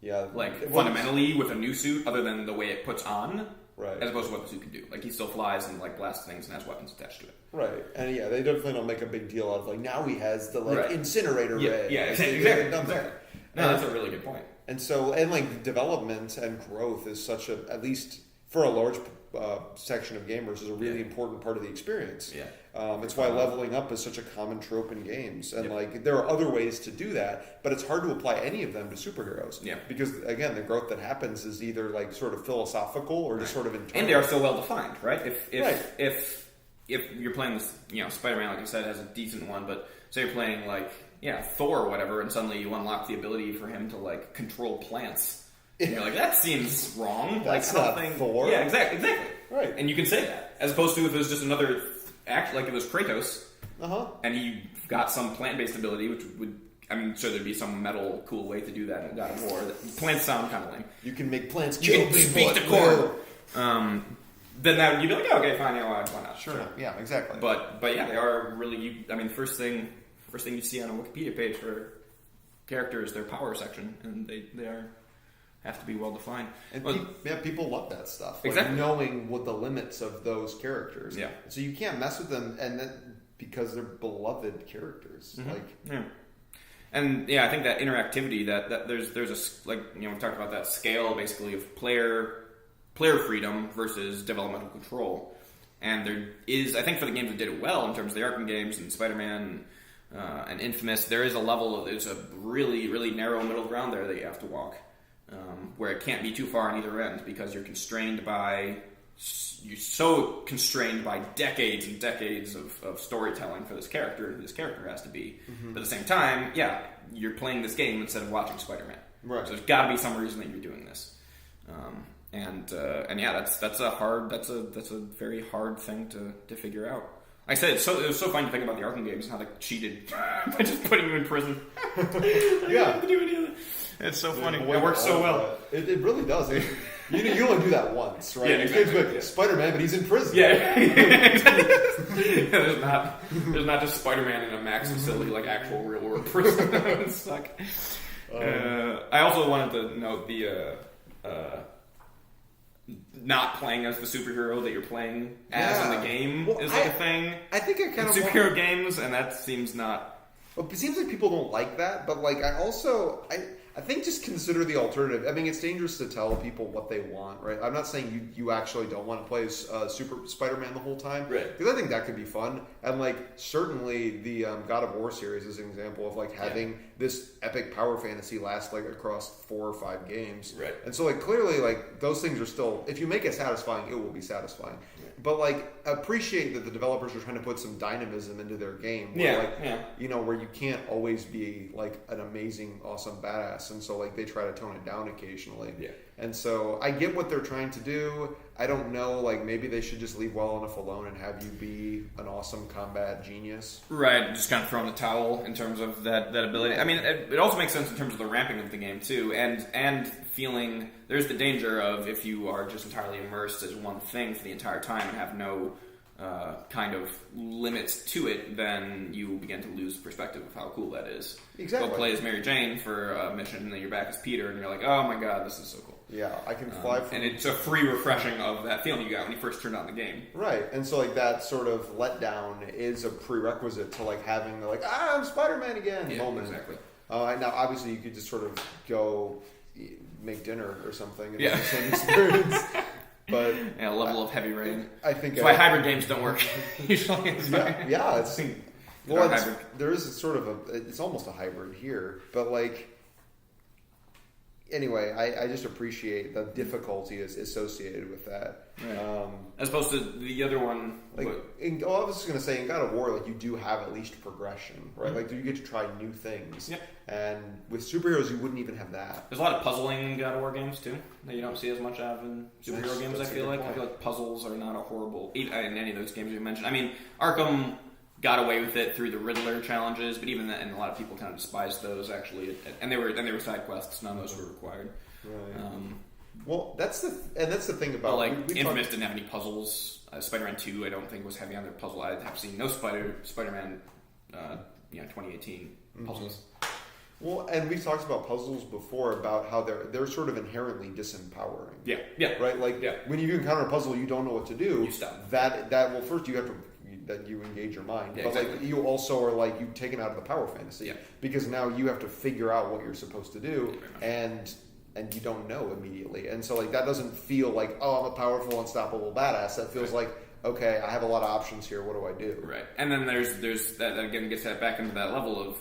fundamentally with a new suit other than the way it puts on. Right. As opposed to what the suit can do. Like, he still flies and, like, blasts things and has weapons attached to it. Right. And, they definitely don't make a big deal out of, like, now he has the, like, incinerator ray. Yeah, exactly. No, that's a really good point. And so, like, development and growth is such a, at least for a large section of gamers, is a really important part of the experience. Yeah. It's why leveling up is such a common trope in games. And, like, there are other ways to do that, but it's hard to apply any of them to superheroes. Yeah. Because, again, the growth that happens is either, like, sort of philosophical or just sort of internal. And they are so well defined, right? If you're playing this, Spider-Man, like I said, has a decent one, but say you're playing, like, Thor or whatever, and suddenly you unlock the ability for him to, like, control plants. And you're like, that seems wrong. That's like, not Thor. Yeah, exactly. Right. And you can say that. As opposed to if it was just another act, like it was Kratos, and he got some plant-based ability, which would, sure there'd be some metal cool way to do that in God of War. Plants sound kind of lame. You can make plants you can speak to corn. Then that you'd be like, oh, okay, fine, why not? Sure. Yeah, exactly. But yeah, they are really. First thing you see on a Wikipedia page for characters, their power section, and they have to be well defined. And people love that stuff. Like exactly. Knowing what the limits of those characters. Yeah. So you can't mess with them, and then because they're beloved characters. Mm-hmm. And I think that interactivity that there's a we've talked about that scale basically of player freedom versus developmental control. And there is, I think, for the games that did it well in terms of the Arkham games and Spider-Man and Infamous, there's a really, really narrow middle ground there that you have to walk. where it can't be too far on either end because you're so constrained by decades and decades of storytelling for this character. This character has to be, but at the same time, yeah, you're playing this game instead of watching Spider-Man. Right. So there's got to be some reason that you're doing this. And yeah, that's a very hard thing to figure out. Like I said, it was so fun to think about the Arkham games and how they cheated by just putting you in prison. Yeah. It's so funny. It works so well. It really does. You only do that once, right? Yeah, exactly. You can't Spider-Man, but he's in prison. Yeah. There's not just Spider-Man in a max facility like actual real world prison. That would suck. I also wanted to note the not playing as the superhero that you're playing as in the game is like a thing. I think I kind of superhero games, and that seems not. Well, it seems like people don't like that, but like I think just consider the alternative. I mean, it's dangerous to tell people what they want, right? I'm not saying you actually don't want to play as Super Spider-Man the whole time, right? Because I think that could be fun, and like certainly the God of War series is an example of like having this epic power fantasy last like across 4 or 5 games, right? And so like clearly like those things are still, if you make it satisfying, it will be satisfying. But like appreciate that the developers are trying to put some dynamism into their game. Where, you know, where you can't always be like an amazing, awesome badass, and so like they try to tone it down occasionally. Yeah. And so I get what they're trying to do. I don't know, like maybe they should just leave well enough alone and have you be an awesome combat genius. Right, just kind of throw in the towel in terms of that ability. I mean, it also makes sense in terms of the ramping of the game too, and feeling there's the danger of if you are just entirely immersed as one thing for the entire time and have no kind of limits to it, then you begin to lose perspective of how cool that is. Exactly. Go play as Mary Jane for a mission, and then you're back as Peter, and you're like, oh my god, this is so cool. Yeah, I can fly from... And it's a free refreshing of that feeling you got when you first turned on the game. Right, and so like that sort of letdown is a prerequisite to like having the like, I'm Spider-Man again moment. Exactly. Now, obviously, you could just sort of go make dinner or something and have the same experience. But a level of heavy rain. I think that's why hybrid games don't work usually. It's there is sort of it's almost a hybrid here, but like anyway, I just appreciate the difficulty is associated with that. Right. As opposed to the other one. Like, I was just going to say, in God of War, like you do have at least progression, right? Mm-hmm. Like you get to try new things. Yep. And with superheroes, you wouldn't even have that. There's a lot of puzzling in God of War games too that you don't see as much of in superhero games. I feel like puzzles are not a horrible in any of those games you mentioned. I mean, Arkham got away with it through the Riddler challenges, but even that, and a lot of people kind of despised those actually. And they were side quests. None of those were required. Right. Well, that's the thing about Infamous didn't have any puzzles. Spider-Man 2, I don't think was heavy on their puzzle. I have seen no Spider-Man, 2018 puzzles. Well, and we've talked about puzzles before about how they're sort of inherently disempowering. Yeah. Right. Like when you encounter a puzzle, you don't know what to do. You stop. Well, first you have to. That you engage your mind, but exactly. Like you also are like you've taken out of the power fantasy because now you have to figure out what you're supposed to do, and you don't know immediately, and so like that doesn't feel like I'm a powerful, unstoppable badass. That feels like okay, I have a lot of options here. What do I do? Right, and then there's that again gets that back into that level of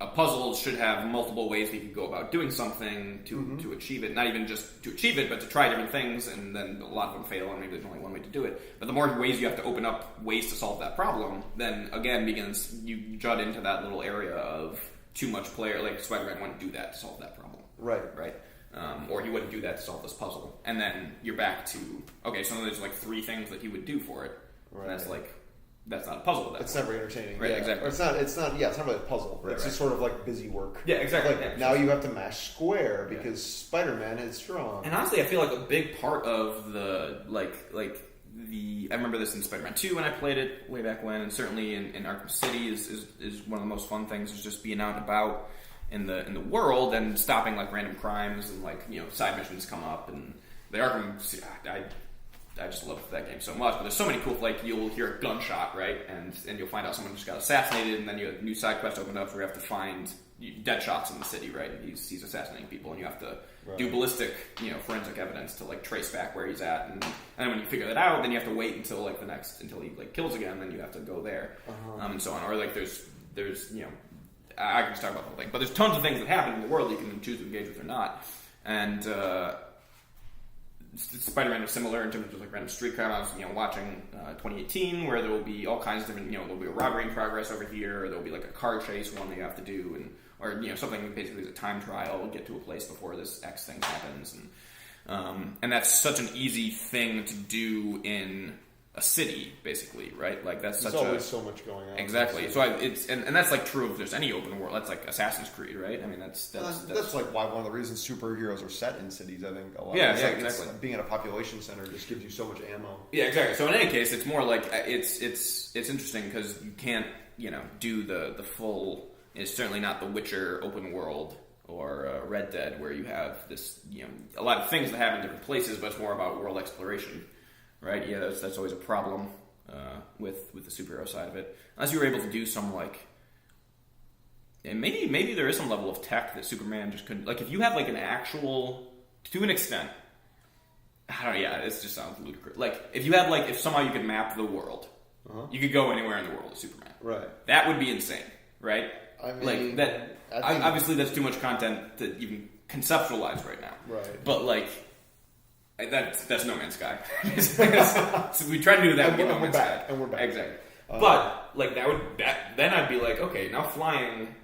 a puzzle should have multiple ways that you can go about doing something to achieve it. Not even just to achieve it, but to try different things, and then a lot of them fail, and maybe there's only one way to do it. But the more ways you have to open up ways to solve that problem, then again you jut into that little area of too much player. Like Spider-Man wouldn't do that to solve that problem. Right. Or he wouldn't do that to solve this puzzle. And then you're back to, okay, so there's like 3 things that he would do for it. Right. And that's not a puzzle. It's never entertaining. Right, exactly. Or it's not really a puzzle. Right, it's just sort of like busy work. Yeah, exactly. Like, now you have to mash square because Spider-Man is strong. And honestly, I feel like a big part of the, I remember this in Spider-Man 2 when I played it way back when, and certainly in Arkham City is one of the most fun things, is just being out and about in the world and stopping like random crimes and side missions come up, and the Arkham, I just love that game so much. But there's so many cool, you'll hear a gunshot, right, and you'll find out someone just got assassinated, and then you have a new side quest opened up where you have to find dead shots in the city, right? He's assassinating people, and you have to do ballistic, forensic evidence to trace back where he's at, and then when you figure that out, then you have to wait until until he kills again, then you have to go there, and so on. Or there's I can just talk about the whole thing, but there's tons of things that happen in the world that you can choose to engage with or not. And Spider-Man is similar in terms of like random street crime. I was watching 2018 where there will be all kinds of different there'll be a robbery in progress over here. Or there'll be like a car chase one that you have to do, or something basically is a time trial. Get to a place before this X thing happens, and that's such an easy thing to do in a city, basically, right? Like there's always so much going on. Exactly. So and that's like true if there's any open world. That's like Assassin's Creed, right? I mean, that's like why one of the reasons superheroes are set in cities. I think a lot. Exactly. Being in a population center just gives you so much ammo. Yeah, exactly. So in any case, it's more like it's interesting because you can't do the full. It's certainly not the Witcher open world or Red Dead where you have this a lot of things that happen in different places, but it's more about world exploration. Right, yeah, that's always a problem with the superhero side of it. Unless you were able to do some and maybe there is some level of tech that Superman just couldn't. Like if you have like an actual, to an extent, I don't know. Yeah, this just sounds ludicrous. Like if you had if somehow you could map the world, you could go anywhere in the world as Superman. Right, that would be insane. Right, I mean, obviously that's too much content to even conceptualize right now. Right, but that's No Man's Sky. So we try to do that with No Man's Sky. And we're back. Exactly. But then I'd be like, okay, now flying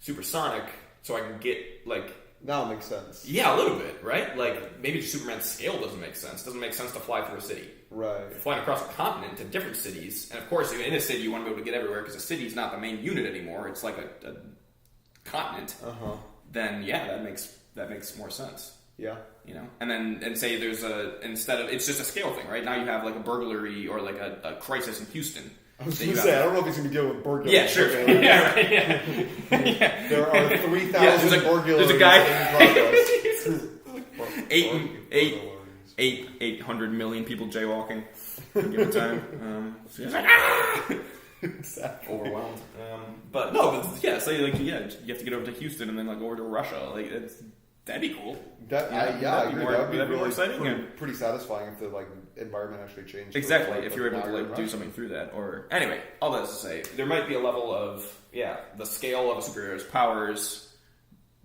supersonic so I can get now it makes sense. Yeah, a little bit, right? Like maybe just Superman's scale doesn't make sense. It doesn't make sense to fly through a city. Right. Flying across a continent to different cities, and of course in a city you want to be able to get everywhere because a city's not the main unit anymore. It's like a continent. Then yeah, that makes more sense. Yeah. And say there's instead of it's just a scale thing, right? Now you have like a burglary or like a crisis in Houston. I was going to say, I don't know if he's going to be dealing with burglary. Yeah, sure. Yeah, right. Yeah. There are 3,000 burglaries there's a guy, in progress. 800 million people jaywalking at a given time. So he's like, Exactly. Overwhelmed. But you have to get over to Houston and then over to Russia. That'd be cool. I agree. That'd be really exciting. Pretty satisfying if the environment actually changed. Exactly, if you're able to do something through that. Or anyway, all that is to say, there might be a level of the scale of a superhero's powers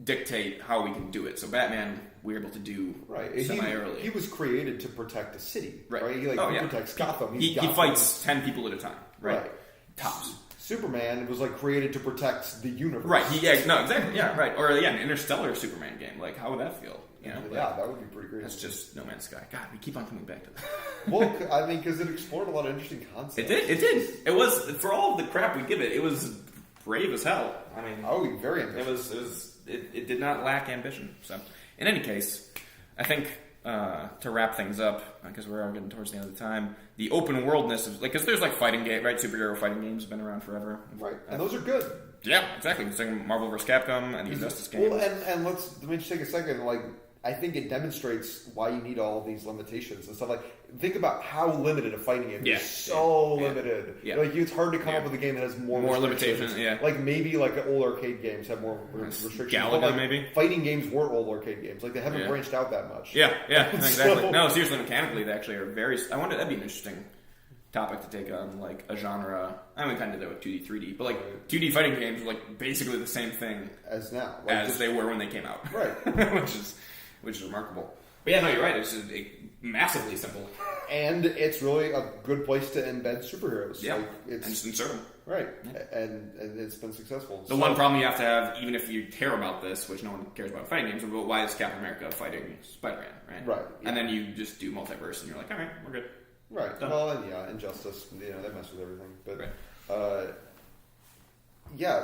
dictate how we can do it. So Batman, we're able to do semi-early. He was created to protect a city, right? He protects Gotham. He fights 10 people at a time, right? Tops. Superman was created to protect the universe, right? Exactly, yeah, right. Or an Interstellar Superman game. How would that feel? That would be pretty great. That's just No Man's Sky. God, we keep on coming back to that. Well, I mean, because it explored a lot of interesting concepts. It did. It was, for all of the crap we give it, it was brave as hell. I mean, very ambitious. It did not lack ambition. So, in any case, I think to wrap things up, because we're all getting towards the end of the time, the open worldness of because there's Fighting game, right? Superhero fighting games have been around forever, right? And those are good. Yeah, exactly. It's like Marvel vs. Capcom and the Injustice games. Well, and let me just take a second. I think it demonstrates why you need all of these limitations and stuff. Think about how limited a fighting game is. So limited. Yeah. It's hard to come up with a game that has more limitations. Yeah. Maybe old arcade games have more restrictions. Galaga, maybe. Fighting games were old arcade games. They haven't branched out that much. Yeah, exactly. No, seriously, mechanically, they actually are very. I wonder, that'd be an interesting topic to take on a genre. I mean, we kind of did that with 2D, 3D, but 2D fighting games are basically the same thing as now, as they were when they came out, right? which is remarkable. But yeah, no, you're right. It's just massively simple, and it's really a good place to embed superheroes. Yeah, and just insert them. Right, and it's been successful. The one problem you have to have, even if you care about this, which no one cares about fighting games, but why is Captain America fighting Spider-Man, right? Right, and then you just do multiverse, and you're like, all right, we're good. Right. Done. Well, and Injustice, they mess with everything. But,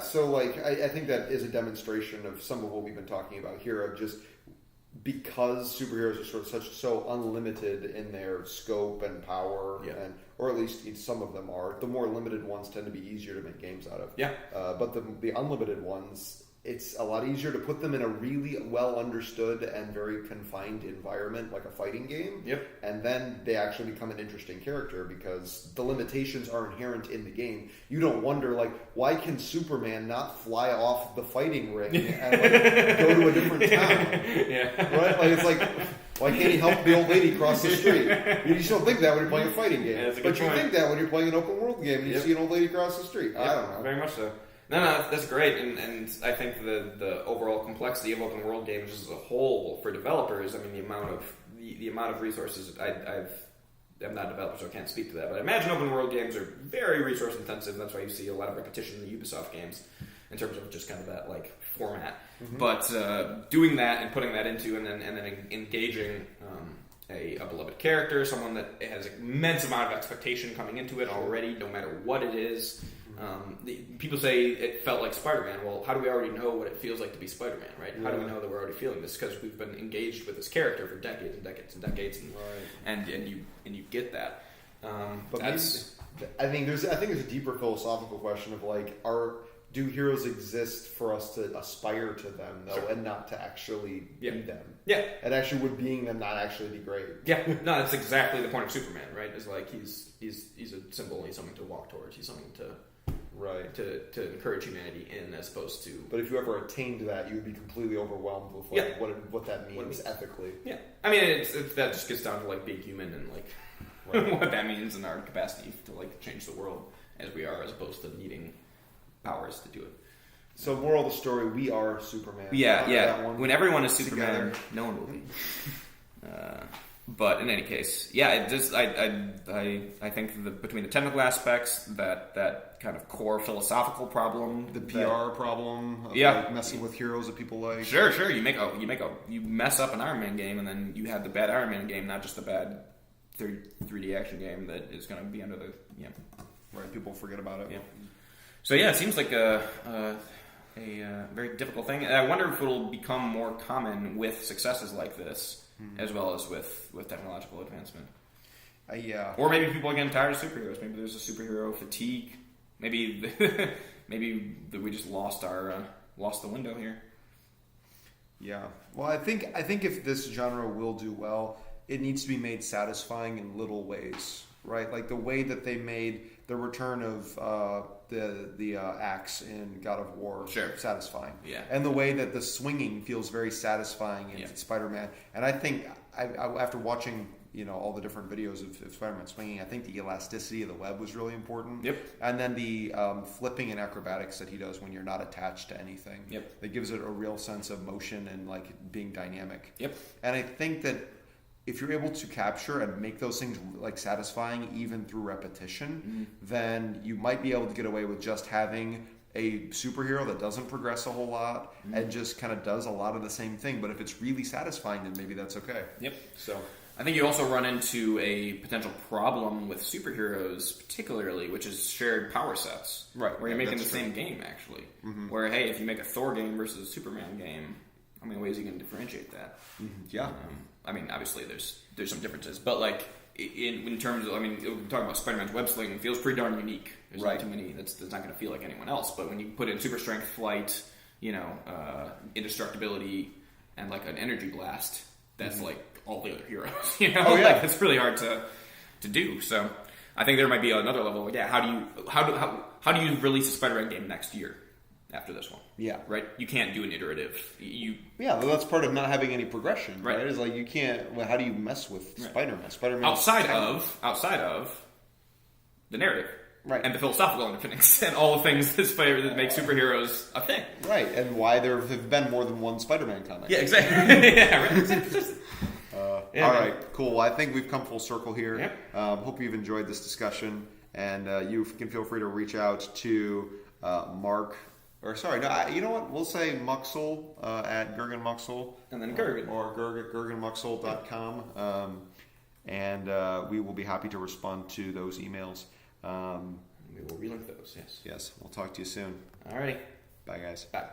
so, I think that is a demonstration of some of what we've been talking about here, of just because superheroes are so unlimited in their scope and power, or at least some of them are, the more limited ones tend to be easier to make games out of. Yeah. But the unlimited ones, it's a lot easier to put them in a really well understood and very confined environment, like a fighting game. Yep. And then they actually become an interesting character because the limitations are inherent in the game. You don't wonder, why can Superman not fly off the fighting ring and go to a different town? Yeah. Right? It's why can't he help the old lady cross the street? You just don't think that when you're playing a fighting game. Yeah, but you think that when you're playing an open world game and you see an old lady cross the street. Yep, I don't know. Very much so. No, that's great, and I think the overall complexity of open world games as a whole for developers. I mean, the amount of resources I'm not a developer, so I can't speak to that. But I imagine open world games are very resource intensive. That's why you see a lot of repetition in the Ubisoft games in terms of just kind of that like format. Mm-hmm. But doing that and putting that into and then engaging a beloved character, someone that has an immense amount of expectation coming into it already, no matter what it is. People say it felt like Spider-Man. Well, how do we already know what it feels like to be Spider-Man, right? Yeah. How do we know that we're already feeling this? Because we've been engaged with this character for decades and decades and decades, and you get that. But that's, I think there's a deeper philosophical question of like, do heroes exist for us to aspire to them though, sure, and not to actually be them? Yeah, and actually, would being them not actually be great? Yeah, no, that's exactly the point of Superman, right? Is like he's a symbol, he's something to walk towards, he's something to. Right, to encourage humanity in, as opposed to. But if you ever attained that, you would be completely overwhelmed with like, what that means ethically. Yeah, I mean, that just gets down to like being human and like what that means and our capacity to like change the world as we are, as opposed to needing powers to do it. So, moral of the story: we are Superman. Yeah. When everyone is Superman, no one will be. But in any case, it just I think between the technical aspects, that kind of core philosophical problem, the PR problem, of like messing with heroes that people like. Sure. You mess up an Iron Man game, and then you have the bad Iron Man game, not just the bad 3D action game that is going to be under the right. People forget about it. Yeah. So it seems like a very difficult thing. And I wonder if it'll become more common with successes like this. As well as with technological advancement. Or maybe people are getting tired of superheroes. Maybe there's a superhero fatigue. Maybe we just lost the window here. Yeah. Well, I think if this genre will do well, it needs to be made satisfying in little ways, right? Like the way that they made the return of the axe in God of War satisfying. Yeah. And the way that the swinging feels very satisfying in Spider-Man. And I think I after watching all the different videos of Spider-Man swinging, I think the elasticity of the web was really important. Yep. And then the flipping and acrobatics that he does when you're not attached to anything. Yep. That gives it a real sense of motion and like being dynamic. Yep. And I think that if you're able to capture and make those things like satisfying even through repetition, then you might be able to get away with just having a superhero that doesn't progress a whole lot and just kind of does a lot of the same thing. But if it's really satisfying, then maybe that's okay. Yep. So I think you also run into a potential problem with superheroes, particularly, which is shared power sets. Right. Where you're making the same game, actually. Mm-hmm. Where, hey, if you make a Thor game versus a Superman game, how many ways are you going to differentiate that? Mm-hmm. Yeah. I mean, obviously, there's some differences, but like in terms of, I mean, we're talking about Spider-Man's web sling, it feels pretty darn unique. There's not too many. That's not going to feel like anyone else. But when you put in super strength, flight, indestructibility, and like an energy blast, that's like all the other heroes. Like it's really hard to do. So I think there might be another level. Yeah, how do you release a Spider-Man game next year after this one? Yeah. Right? You can't do an iterative. Well, that's part of not having any progression, right? It's like you can't. Well, how do you mess with Spider-Man? Spider-Man outside of the narrative, right, and the philosophical underpinnings and all the things that make superheroes a thing, right? And why there have been more than one Spider-Man comic. Yeah, exactly. All right, cool. Well, I think we've come full circle here. Yep. Hope you've enjoyed this discussion, and you can feel free to reach out to Mark. Or sorry, no. You know what? We'll say Muxel at Gergen Muxel, and then Gergen, or gergenmuxel.com, and we will be happy to respond to those emails. We will relink those. Yes. Yes. We'll talk to you soon. All right. Bye, guys. Bye.